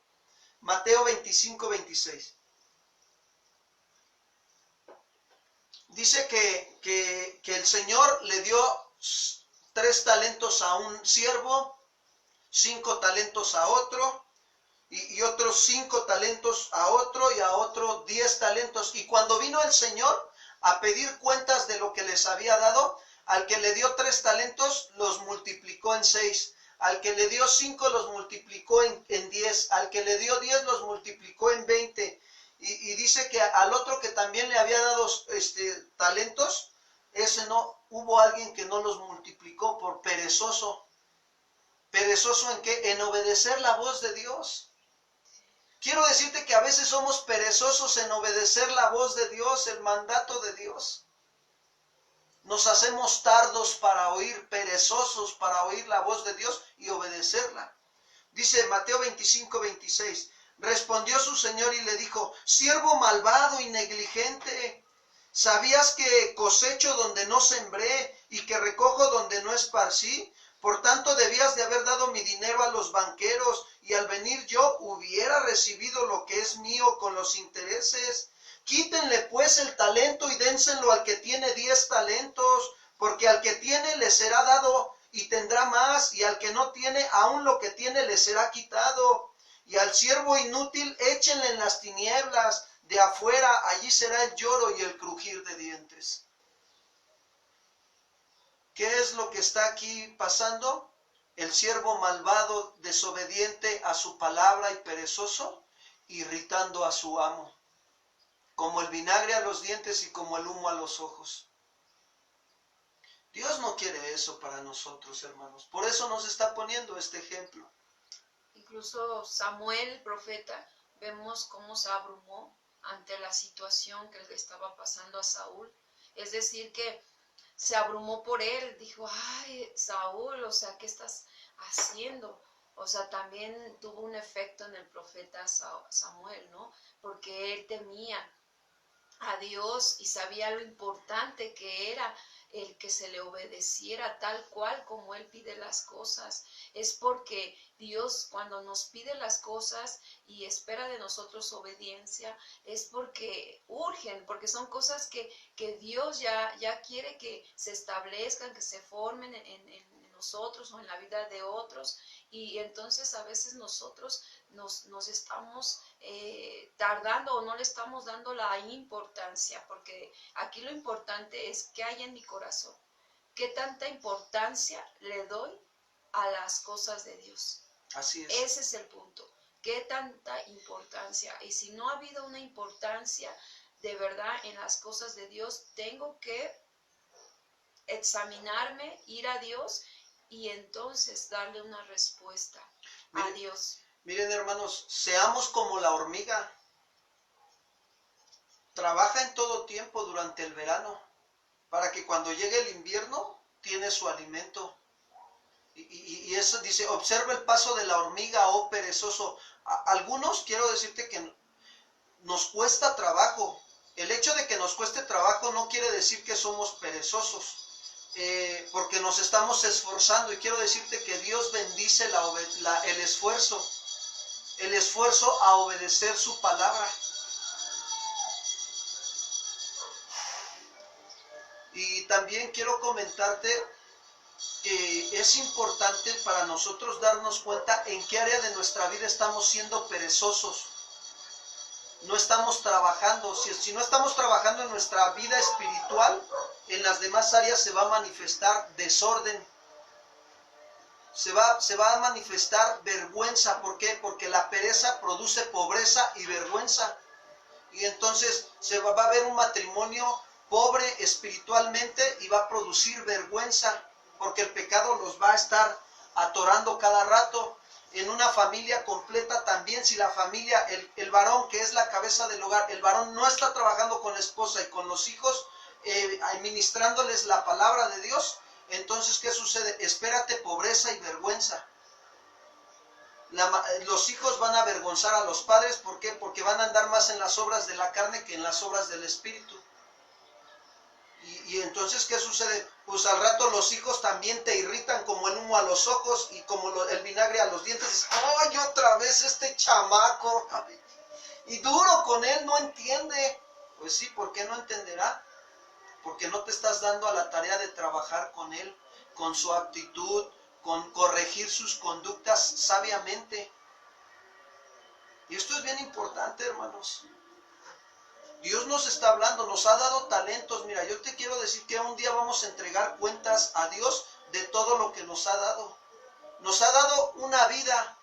Mateo 25, 26. Dice que el Señor le dio 3 talentos a un siervo, 5 talentos a otro, y otros 5 talentos a otro, y a otro 10 talentos. Y cuando vino el Señor a pedir cuentas de lo que les había dado, al que le dio 3 talentos, los multiplicó en 6. Al que le dio 5, los multiplicó en 10. Al que le dio 10, los multiplicó en 20. Y dice que al otro que también le había dado talentos, ese no, hubo alguien que no los multiplicó por perezoso. ¿Perezoso en qué? En obedecer la voz de Dios. Quiero decirte que a veces somos perezosos en obedecer la voz de Dios, el mandato de Dios. Nos hacemos tardos para oír, perezosos para oír la voz de Dios y obedecerla. Dice Mateo 25, 26. Respondió su señor y le dijo, siervo malvado y negligente, ¿sabías que cosecho donde no sembré y que recojo donde no esparcí? Por tanto, debías de haber dado mi dinero a los banqueros, y al venir yo hubiera recibido lo que es mío con los intereses. Quítenle pues el talento y dénselo al que tiene 10 talentos, porque al que tiene le será dado y tendrá más, y al que no tiene, aún lo que tiene le será quitado. Y al siervo inútil échenle en las tinieblas de afuera, allí será el lloro y el crujir de dientes. ¿Qué es lo que está aquí pasando? El siervo malvado, desobediente a su palabra y perezoso, irritando a su amo, como el vinagre a los dientes y como el humo a los ojos. Dios no quiere eso para nosotros, hermanos. Por eso nos está poniendo este ejemplo. Incluso Samuel, el profeta, vemos cómo se abrumó ante la situación que le estaba pasando a Saúl. Es decir, que se abrumó por él, dijo, ay, Saúl, o sea, ¿qué estás haciendo? O sea, también tuvo un efecto en el profeta Samuel, ¿no? Porque él temía a Dios y sabía lo importante que era el que se le obedeciera tal cual como Él pide las cosas. Es porque Dios cuando nos pide las cosas y espera de nosotros obediencia, es porque urgen, porque son cosas que Dios ya quiere que se establezcan, que se formen en nosotros o en la vida de otros. Y entonces a veces nosotros nos estamos tardando o no le estamos dando la importancia, porque aquí lo importante es qué hay en mi corazón, qué tanta importancia le doy a las cosas de Dios. Así es. Ese es el punto, qué tanta importancia. Y si no ha habido una importancia de verdad en las cosas de Dios, tengo que examinarme, ir a Dios y entonces darle una respuesta a Dios. Miren, hermanos, seamos como la hormiga. Trabaja en todo tiempo durante el verano, para que cuando llegue el invierno tiene su alimento. Y eso dice, observa el paso de la hormiga, oh perezoso. Algunos, quiero decirte que nos cuesta trabajo. El hecho de que nos cueste trabajo no quiere decir que somos perezosos. Porque nos estamos esforzando, y quiero decirte que Dios bendice el esfuerzo a obedecer su palabra. Y también quiero comentarte que es importante para nosotros darnos cuenta en qué área de nuestra vida estamos siendo perezosos. No estamos trabajando. Si no estamos trabajando en nuestra vida espiritual, en las demás áreas se va a manifestar desorden. Se va a manifestar vergüenza. ¿Por qué? Porque la pereza produce pobreza y vergüenza. Y entonces va a haber un matrimonio pobre espiritualmente y va a producir vergüenza, porque el pecado los va a estar atorando cada rato. En una familia completa también, si la familia, el varón que es la cabeza del hogar, el varón no está trabajando con la esposa y con los hijos, administrándoles la palabra de Dios, entonces ¿qué sucede? Espérate pobreza y vergüenza. Los hijos van a avergonzar a los padres. ¿Por qué? Porque van a andar más en las obras de la carne que en las obras del espíritu. Y entonces, ¿qué sucede? Pues al rato los hijos también te irritan como el humo a los ojos y como el vinagre a los dientes. ¡Ay, otra vez este chamaco! Y duro con él, no entiende. Pues sí, ¿por qué no entenderá? Porque no te estás dando a la tarea de trabajar con él, con su actitud, con corregir sus conductas sabiamente. Y esto es bien importante, hermanos. Dios nos está hablando, nos ha dado talentos. Mira, yo te quiero decir que un día vamos a entregar cuentas a Dios de todo lo que nos ha dado. Nos ha dado una vida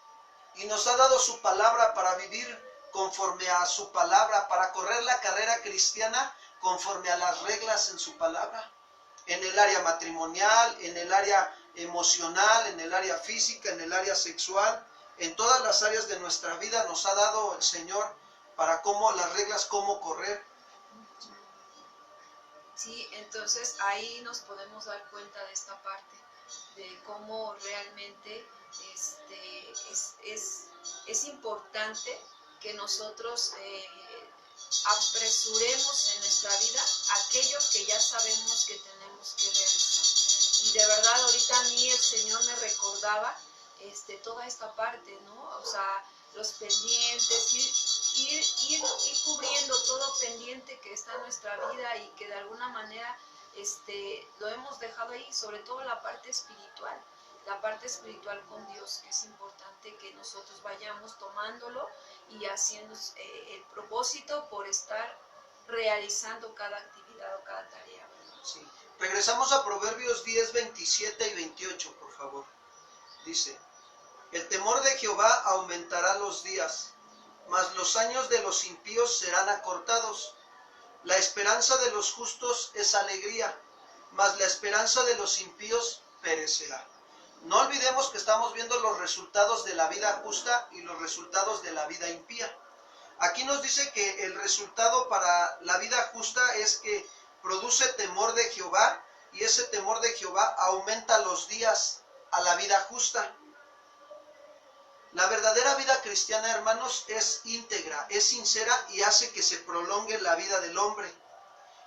y nos ha dado su palabra para vivir conforme a su palabra, para correr la carrera cristiana conforme a las reglas en su palabra. En el área matrimonial, en el área emocional, en el área física, en el área sexual, en todas las áreas de nuestra vida nos ha dado el Señor para las reglas, cómo correr. Sí, entonces ahí nos podemos dar cuenta de esta parte, de cómo realmente es importante que nosotros apresuremos en nuestra vida aquello que ya sabemos que tenemos que realizar. Y de verdad ahorita a mí el Señor me recordaba toda esta parte, ¿no? O sea, los pendientes, ir cubriendo todo pendiente que está en nuestra vida y que de alguna manera lo hemos dejado ahí, sobre todo la parte espiritual con Dios, que es importante que nosotros vayamos tomándolo y haciendo el propósito por estar realizando cada actividad o cada tarea. Sí. Regresamos a Proverbios 10, 27 y 28, por favor. Dice: el temor de Jehová aumentará los días, mas los años de los impíos serán acortados. La esperanza de los justos es alegría, mas la esperanza de los impíos perecerá. No olvidemos que estamos viendo los resultados de la vida justa y los resultados de la vida impía. Aquí nos dice que el resultado para la vida justa es que produce temor de Jehová y ese temor de Jehová aumenta los días a la vida justa. La verdadera vida cristiana, hermanos, es íntegra, es sincera y hace que se prolongue la vida del hombre.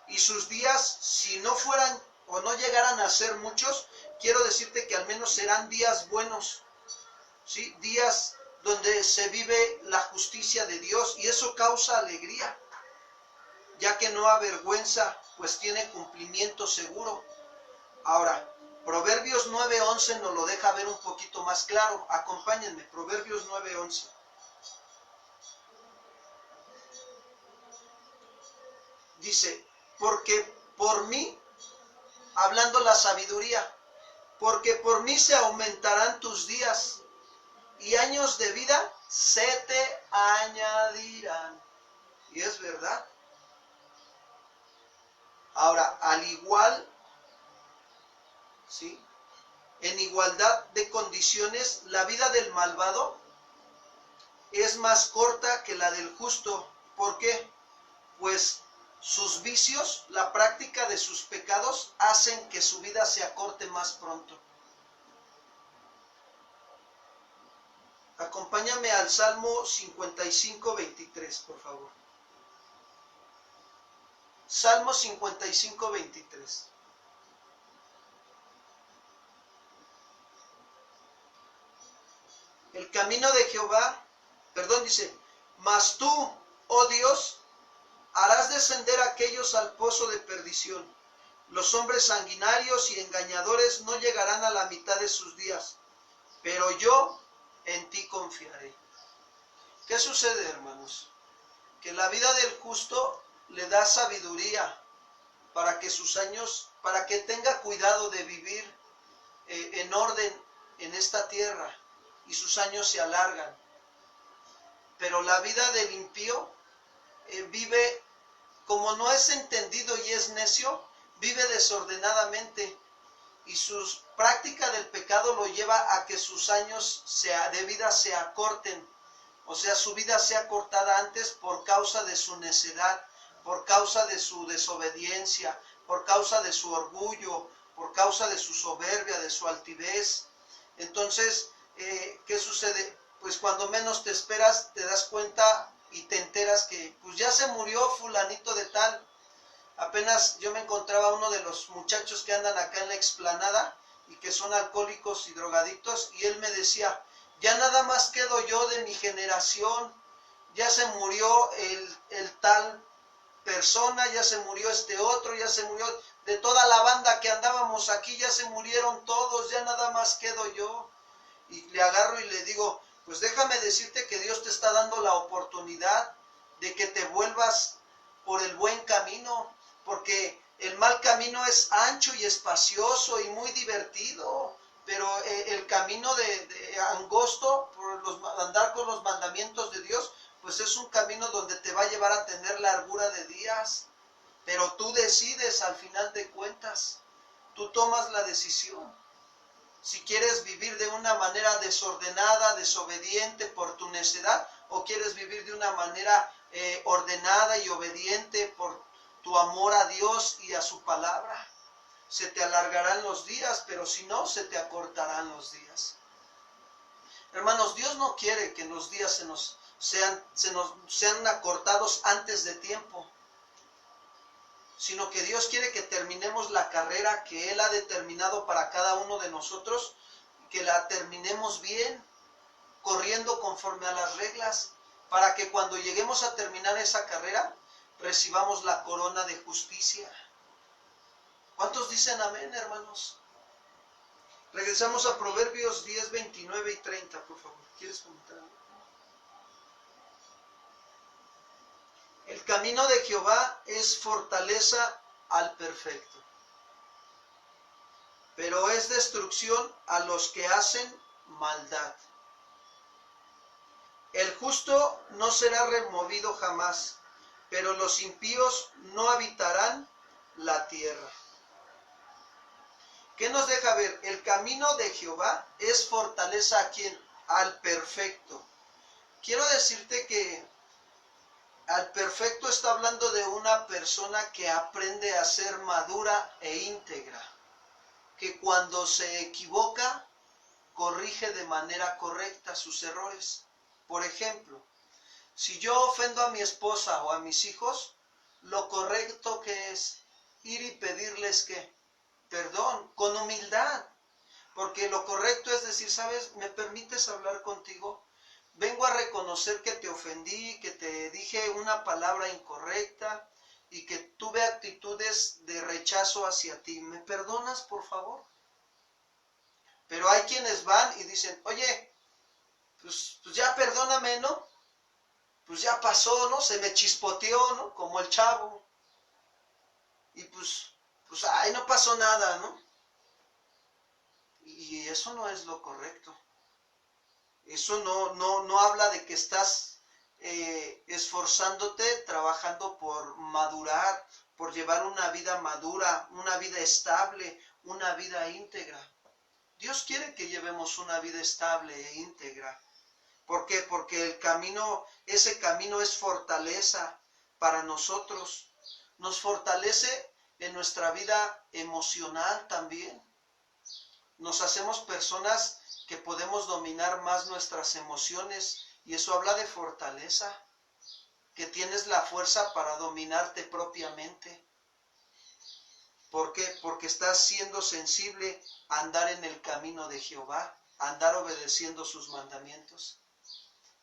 Y sus días, si no fueran o no llegaran a ser muchos, quiero decirte que al menos serán días buenos, ¿sí? Días donde se vive la justicia de Dios, y eso causa alegría, ya que no avergüenza, pues tiene cumplimiento seguro. Ahora, Proverbios 9:11 nos lo deja ver un poquito más claro. Acompáñenme, Proverbios 9:11. Dice, porque por mí, hablando la sabiduría, porque por mí se aumentarán tus días y años de vida se te añadirán. Y es verdad. Ahora, al igual, ¿sí?, en igualdad de condiciones, la vida del malvado es más corta que la del justo. ¿Por qué? Pues sus vicios, la práctica de sus pecados, hacen que su vida se acorte más pronto. Acompáñame al Salmo 55:23, por favor. Salmo 55:23. El camino de Jehová, dice, mas tú, oh Dios, harás descender a aquellos al pozo de perdición. Los hombres sanguinarios y engañadores no llegarán a la mitad de sus días, pero yo en ti confiaré. ¿Qué sucede, hermanos? Que la vida del justo le da sabiduría para que sus años, para que tenga cuidado de vivir en orden en esta tierra, y sus años se alargan. Pero la vida del impío vive, como no es entendido y es necio, vive desordenadamente, y su práctica del pecado lo lleva a que sus años de vida se acorten. O sea, su vida sea cortada antes por causa de su necedad, por causa de su desobediencia, por causa de su orgullo, por causa de su soberbia, de su altivez. Entonces, ¿qué sucede? Pues cuando menos te esperas, te das cuenta y te enteras que pues ya se murió fulanito de tal. Apenas yo me encontraba uno de los muchachos que andan acá en la explanada y que son alcohólicos y drogadictos, y él me decía, ya nada más quedo yo de mi generación, ya se murió el tal persona, ya se murió este otro, ya se murió de toda la banda que andábamos aquí, ya se murieron todos, ya nada más quedo yo. Y le agarro y le digo, pues déjame decirte que Dios te está dando la oportunidad de que te vuelvas por el buen camino, porque el mal camino es ancho y espacioso y muy divertido, pero el camino de angosto, por andar con los mandamientos de Dios, pues es un camino donde te va a llevar a tener largura de días. Pero tú decides al final de cuentas, tú tomas la decisión. Si quieres vivir de una manera desordenada, desobediente por tu necedad, o quieres vivir de una manera ordenada y obediente por tu amor a Dios y a su palabra. Se te alargarán los días, pero si no, se te acortarán los días. Hermanos, Dios no quiere que los días sean acortados antes de tiempo, sino que Dios quiere que terminemos la carrera que Él ha determinado para cada uno de nosotros, que la terminemos bien, corriendo conforme a las reglas, para que cuando lleguemos a terminar esa carrera, recibamos la corona de justicia. ¿Cuántos dicen amén, hermanos? Regresamos a Proverbios 10, 29 y 30, por favor. ¿Quieres comentar algo? El camino de Jehová es fortaleza al perfecto, pero es destrucción a los que hacen maldad. El justo no será removido jamás, pero los impíos no habitarán la tierra. ¿Qué nos deja ver? El camino de Jehová es fortaleza a quien, al perfecto. Quiero decirte que al perfecto está hablando de una persona que aprende a ser madura e íntegra. que cuando se equivoca, corrige de manera correcta sus errores. Por ejemplo, si yo ofendo a mi esposa o a mis hijos, lo correcto que es ir y pedirles que perdón, con humildad, porque lo correcto es decir, ¿sabes? ¿Me permites hablar contigo? Vengo a reconocer que te ofendí, que te dije una palabra incorrecta y que tuve actitudes de rechazo hacia ti. ¿Me perdonas, por favor? Pero hay quienes van y dicen, oye, pues ya perdóname, ¿no? Pues ya pasó, ¿no? Se me chispoteó, ¿no? Como el chavo. Y pues ay, no pasó nada, ¿no? Y eso no es lo correcto. Eso no habla de que estás esforzándote, trabajando por madurar, por llevar una vida madura, una vida estable, una vida íntegra. Dios quiere que llevemos una vida estable e íntegra. ¿Por qué? Porque ese camino es fortaleza para nosotros. Nos fortalece en nuestra vida emocional también. Nos hacemos personas que podemos dominar más nuestras emociones y eso habla de fortaleza, que tienes la fuerza para dominarte propiamente. ¿Por qué? Porque estás siendo sensible a andar en el camino de Jehová, a andar obedeciendo sus mandamientos.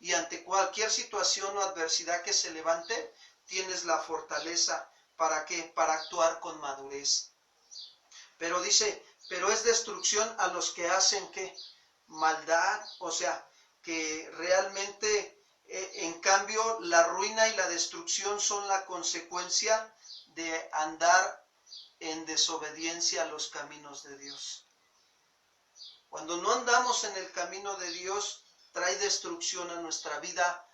Y ante cualquier situación o adversidad que se levante, tienes la fortaleza. ¿Para qué? Para actuar con madurez. Pero dice, pero es destrucción a los que hacen ¿qué? Maldad, o sea, que realmente, en cambio, la ruina y la destrucción son la consecuencia de andar en desobediencia a los caminos de Dios. Cuando no andamos en el camino de Dios, trae destrucción a nuestra vida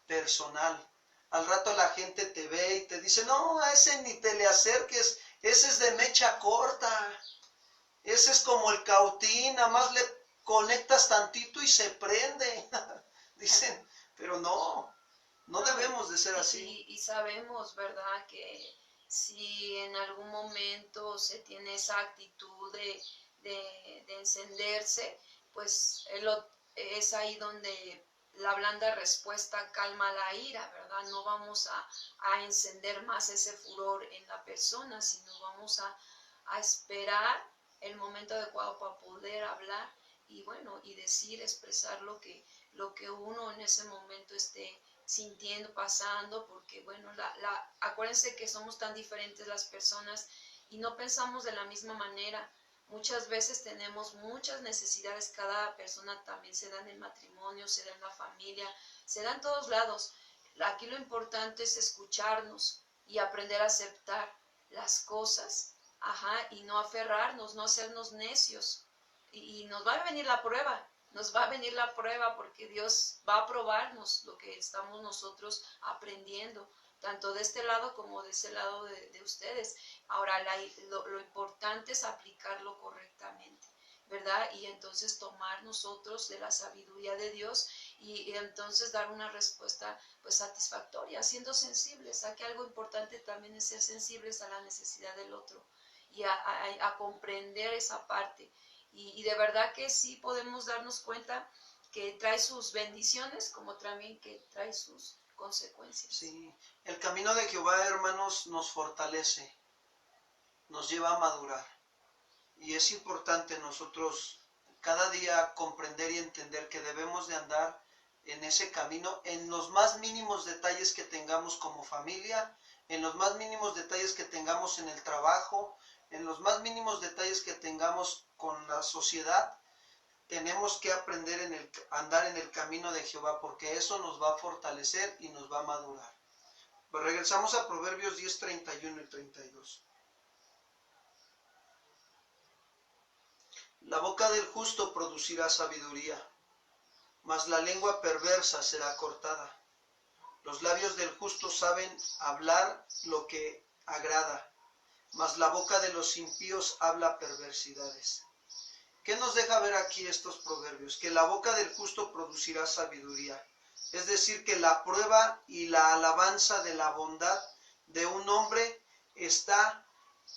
personal. Al rato la gente te ve y te dice, no, a ese ni te le acerques, ese es de mecha corta, ese es como el cautín, nada más le conectas tantito y se prende. Dicen, pero no debemos de ser así. Y sabemos, ¿verdad?, que si en algún momento se tiene esa actitud de encenderse, pues es ahí donde la blanda respuesta calma la ira, ¿verdad? No vamos a encender más ese furor en la persona, sino vamos a esperar el momento adecuado para poder hablar y bueno, y decir, expresar lo que uno en ese momento esté sintiendo, pasando, porque bueno, acuérdense que somos tan diferentes las personas y no pensamos de la misma manera. Muchas veces tenemos muchas necesidades, cada persona también se da en el matrimonio, se da en la familia, se da en todos lados. Aquí lo importante es escucharnos y aprender a aceptar las cosas, y no aferrarnos, no hacernos necios. Y nos va a venir la prueba, porque Dios va a probarnos lo que estamos nosotros aprendiendo, tanto de este lado como de ese lado de ustedes. Ahora, lo importante es aplicarlo correctamente, ¿verdad? Y entonces tomar nosotros de la sabiduría de Dios y entonces dar una respuesta pues satisfactoria, siendo sensibles. Aquí algo importante también es ser sensibles a la necesidad del otro y a comprender esa parte. Y de verdad que sí podemos darnos cuenta que trae sus bendiciones como también que trae sus consecuencias. Sí, el camino de Jehová, hermanos, nos fortalece, nos lleva a madurar. Y es importante nosotros cada día comprender y entender que debemos de andar en ese camino, en los más mínimos detalles que tengamos como familia, en los más mínimos detalles que tengamos en el trabajo, en los más mínimos detalles que tengamos con la sociedad. Tenemos que aprender andar en el camino de Jehová, porque eso nos va a fortalecer y nos va a madurar. Pues regresamos a Proverbios 10, 31 y 32. La boca del justo producirá sabiduría, mas la lengua perversa será cortada. Los labios del justo saben hablar lo que agrada, mas la boca de los impíos habla perversidades. ¿Qué nos deja ver aquí estos proverbios? Que la boca del justo producirá sabiduría. Es decir, que la prueba y la alabanza de la bondad de un hombre está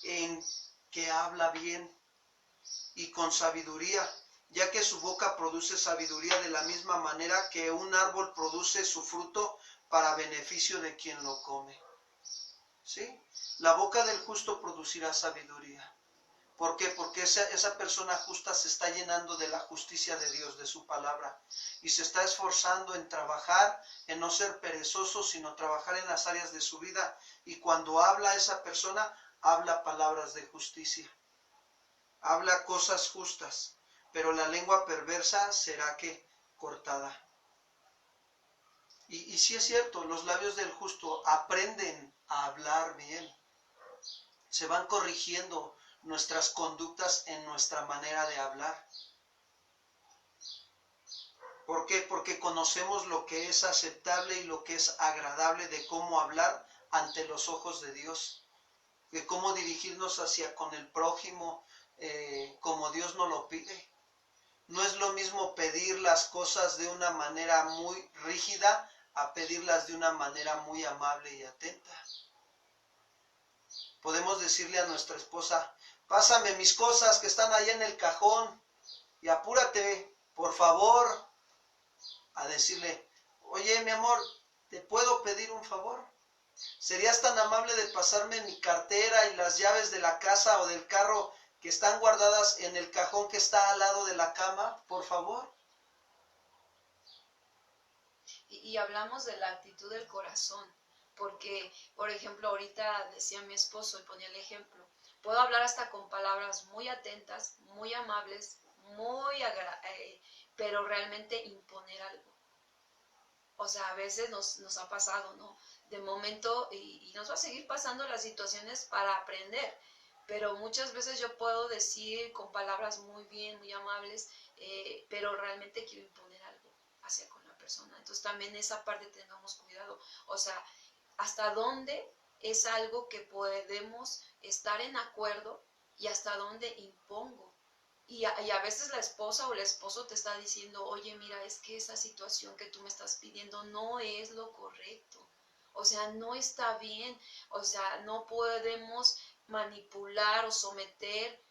en que habla bien, y con sabiduría, ya que su boca produce sabiduría de la misma manera que un árbol produce su fruto para beneficio de quien lo come. ¿Sí? La boca del justo producirá sabiduría. ¿Por qué? Porque esa persona justa se está llenando de la justicia de Dios, de su palabra, y se está esforzando en trabajar, en no ser perezoso, sino trabajar en las áreas de su vida. Y cuando habla esa persona, habla palabras de justicia, habla cosas justas, pero la lengua perversa será ¿qué? Cortada. Y sí es cierto, los labios del justo aprenden a hablar bien, se van corrigiendo nuestras conductas en nuestra manera de hablar. ¿Por qué? Porque conocemos lo que es aceptable y lo que es agradable de cómo hablar ante los ojos de Dios, de cómo dirigirnos hacia con el prójimo como Dios nos lo pide. No es lo mismo pedir las cosas de una manera muy rígida a pedirlas de una manera muy amable y atenta. Podemos decirle a nuestra esposa: pásame mis cosas que están ahí en el cajón y apúrate, por favor. A decirle: oye, mi amor, ¿te puedo pedir un favor? ¿Serías tan amable de pasarme mi cartera y las llaves de la casa o del carro que están guardadas en el cajón que está al lado de la cama, por favor? Y hablamos de la actitud del corazón, porque, por ejemplo, ahorita decía mi esposo y ponía el ejemplo, puedo hablar hasta con palabras muy atentas, muy amables, pero realmente imponer algo. O sea, a veces nos ha pasado, ¿no? De momento, y nos va a seguir pasando las situaciones para aprender, pero muchas veces yo puedo decir con palabras muy bien, muy amables, pero realmente quiero imponer algo hacia con la persona. Entonces también esa parte tengamos cuidado. O sea, hasta dónde es algo que podemos estar en acuerdo y hasta dónde impongo. Y a veces la esposa o el esposo te está diciendo: oye, mira, es que esa situación que tú me estás pidiendo no es lo correcto. O sea, no está bien. O sea, no podemos manipular o someter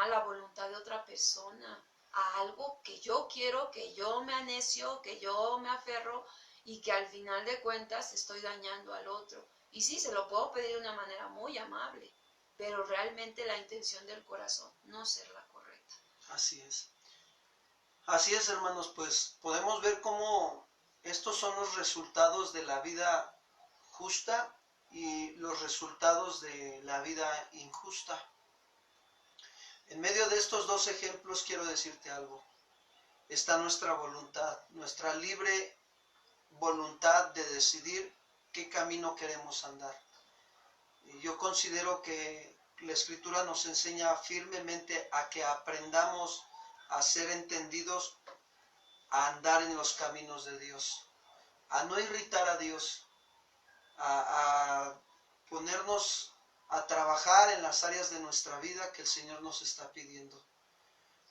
la voluntad de otra persona a algo que yo quiero, que yo me anecio, que yo me aferro y que al final de cuentas estoy dañando al otro. Y sí, se lo puedo pedir de una manera muy amable, pero realmente la intención del corazón no ser la correcta. Así es. Así es, hermanos, pues podemos ver cómo estos son los resultados de la vida justa y los resultados de la vida injusta. En medio de estos dos ejemplos quiero decirte algo. Está nuestra voluntad, nuestra libre voluntad de decidir qué camino queremos andar. Y yo considero que la Escritura nos enseña firmemente a que aprendamos a ser entendidos, a andar en los caminos de Dios, a no irritar a Dios, a ponernos a trabajar en las áreas de nuestra vida que el Señor nos está pidiendo.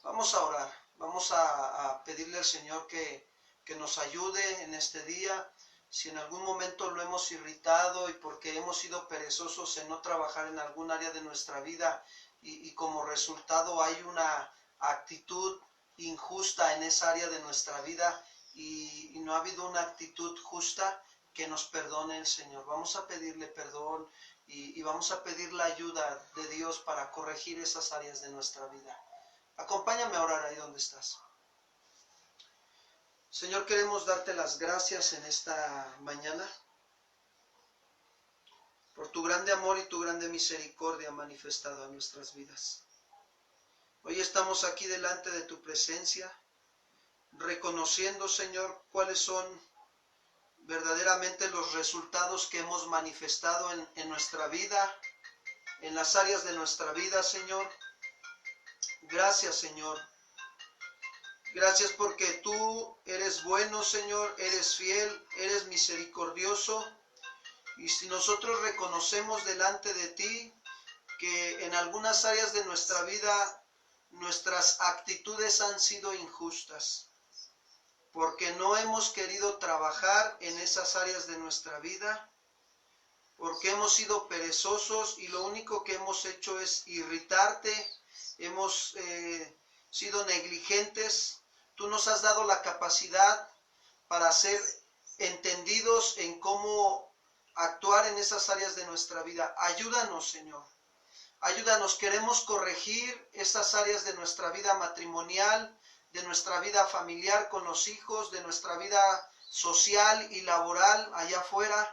Vamos a orar, vamos a pedirle al Señor que nos ayude en este día. Si en algún momento lo hemos irritado y porque hemos sido perezosos en no trabajar en algún área de nuestra vida y como resultado hay una actitud injusta en esa área de nuestra vida y no ha habido una actitud justa, que nos perdone el Señor. Vamos a pedirle perdón y vamos a pedir la ayuda de Dios para corregir esas áreas de nuestra vida. Acompáñame a orar ahí donde estás. Señor, queremos darte las gracias en esta mañana por tu grande amor y tu grande misericordia manifestado en nuestras vidas. Hoy estamos aquí delante de tu presencia, reconociendo, Señor, cuáles son verdaderamente los resultados que hemos manifestado en nuestra vida, en las áreas de nuestra vida, Señor. Gracias, Señor. Gracias porque tú eres bueno, Señor, eres fiel, eres misericordioso. Y si nosotros reconocemos delante de ti que en algunas áreas de nuestra vida nuestras actitudes han sido injustas, porque no hemos querido trabajar en esas áreas de nuestra vida, porque hemos sido perezosos y lo único que hemos hecho es irritarte hemos sido negligentes. Tú nos has dado la capacidad para ser entendidos en cómo actuar en esas áreas de nuestra vida. Ayúdanos, Señor. Ayúdanos, queremos corregir esas áreas de nuestra vida matrimonial, de nuestra vida familiar con los hijos, de nuestra vida social y laboral allá afuera.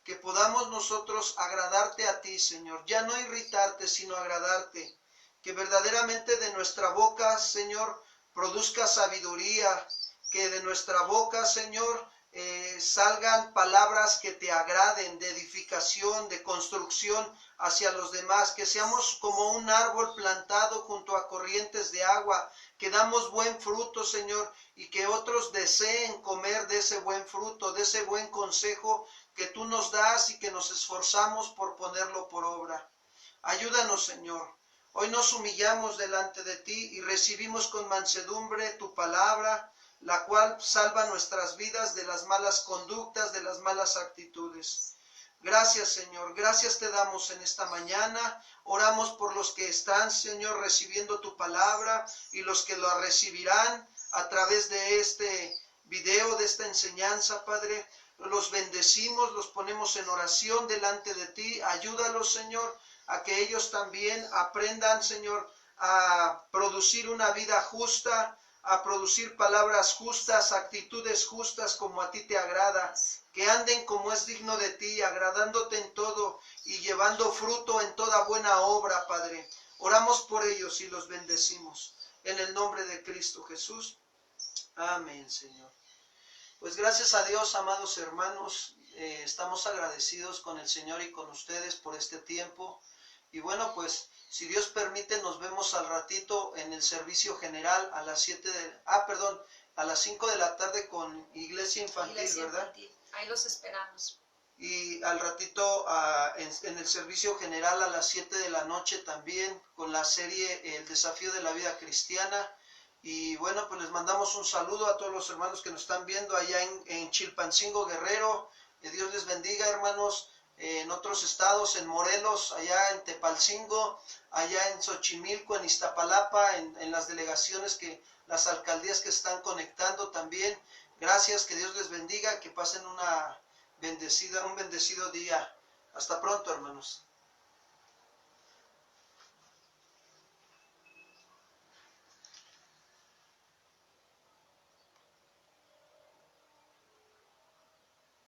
Que podamos nosotros agradarte a ti, Señor. Ya no irritarte, sino agradarte. Que verdaderamente de nuestra boca, Señor, produzca sabiduría. Que de nuestra boca, Señor, salgan palabras que te agraden, de edificación, de construcción hacia los demás. Que seamos como un árbol plantado junto a corrientes de agua. Que damos buen fruto, Señor, y que otros deseen comer de ese buen fruto, de ese buen consejo que tú nos das y que nos esforzamos por ponerlo por obra. Ayúdanos, Señor. Hoy nos humillamos delante de ti y recibimos con mansedumbre tu palabra, la cual salva nuestras vidas de las malas conductas, de las malas actitudes. Gracias, Señor. Gracias te damos en esta mañana. Oramos por los que están, Señor, recibiendo tu palabra y los que lo recibirán a través de este video, de esta enseñanza, Padre. Los bendecimos, los ponemos en oración delante de ti. Ayúdalos, Señor, a que ellos también aprendan, Señor, a producir una vida justa, a producir palabras justas, actitudes justas como a ti te agrada. Que anden como es digno de ti, agradándote en todo y llevando fruto en toda buena obra, Padre. Oramos por ellos y los bendecimos. En el nombre de Cristo Jesús. Amén, Señor. Pues gracias a Dios, amados hermanos, estamos agradecidos con el Señor y con ustedes por este tiempo. Y bueno, pues si Dios permite, nos vemos al ratito en el servicio general a las 5 de la tarde con Iglesia Infantil, ¿verdad? Infantil. Ahí los esperamos. Y al ratito en el servicio general a las 7 de la noche también con la serie El Desafío de la Vida Cristiana. Y bueno, pues les mandamos un saludo a todos los hermanos que nos están viendo allá en Chilpancingo, Guerrero. Que Dios les bendiga, hermanos. En otros estados, en Morelos, allá en Tepalcingo, allá en Xochimilco, en Iztapalapa, en las delegaciones, las alcaldías que están conectando también. Gracias, que Dios les bendiga, que pasen un bendecido día. Hasta pronto, hermanos.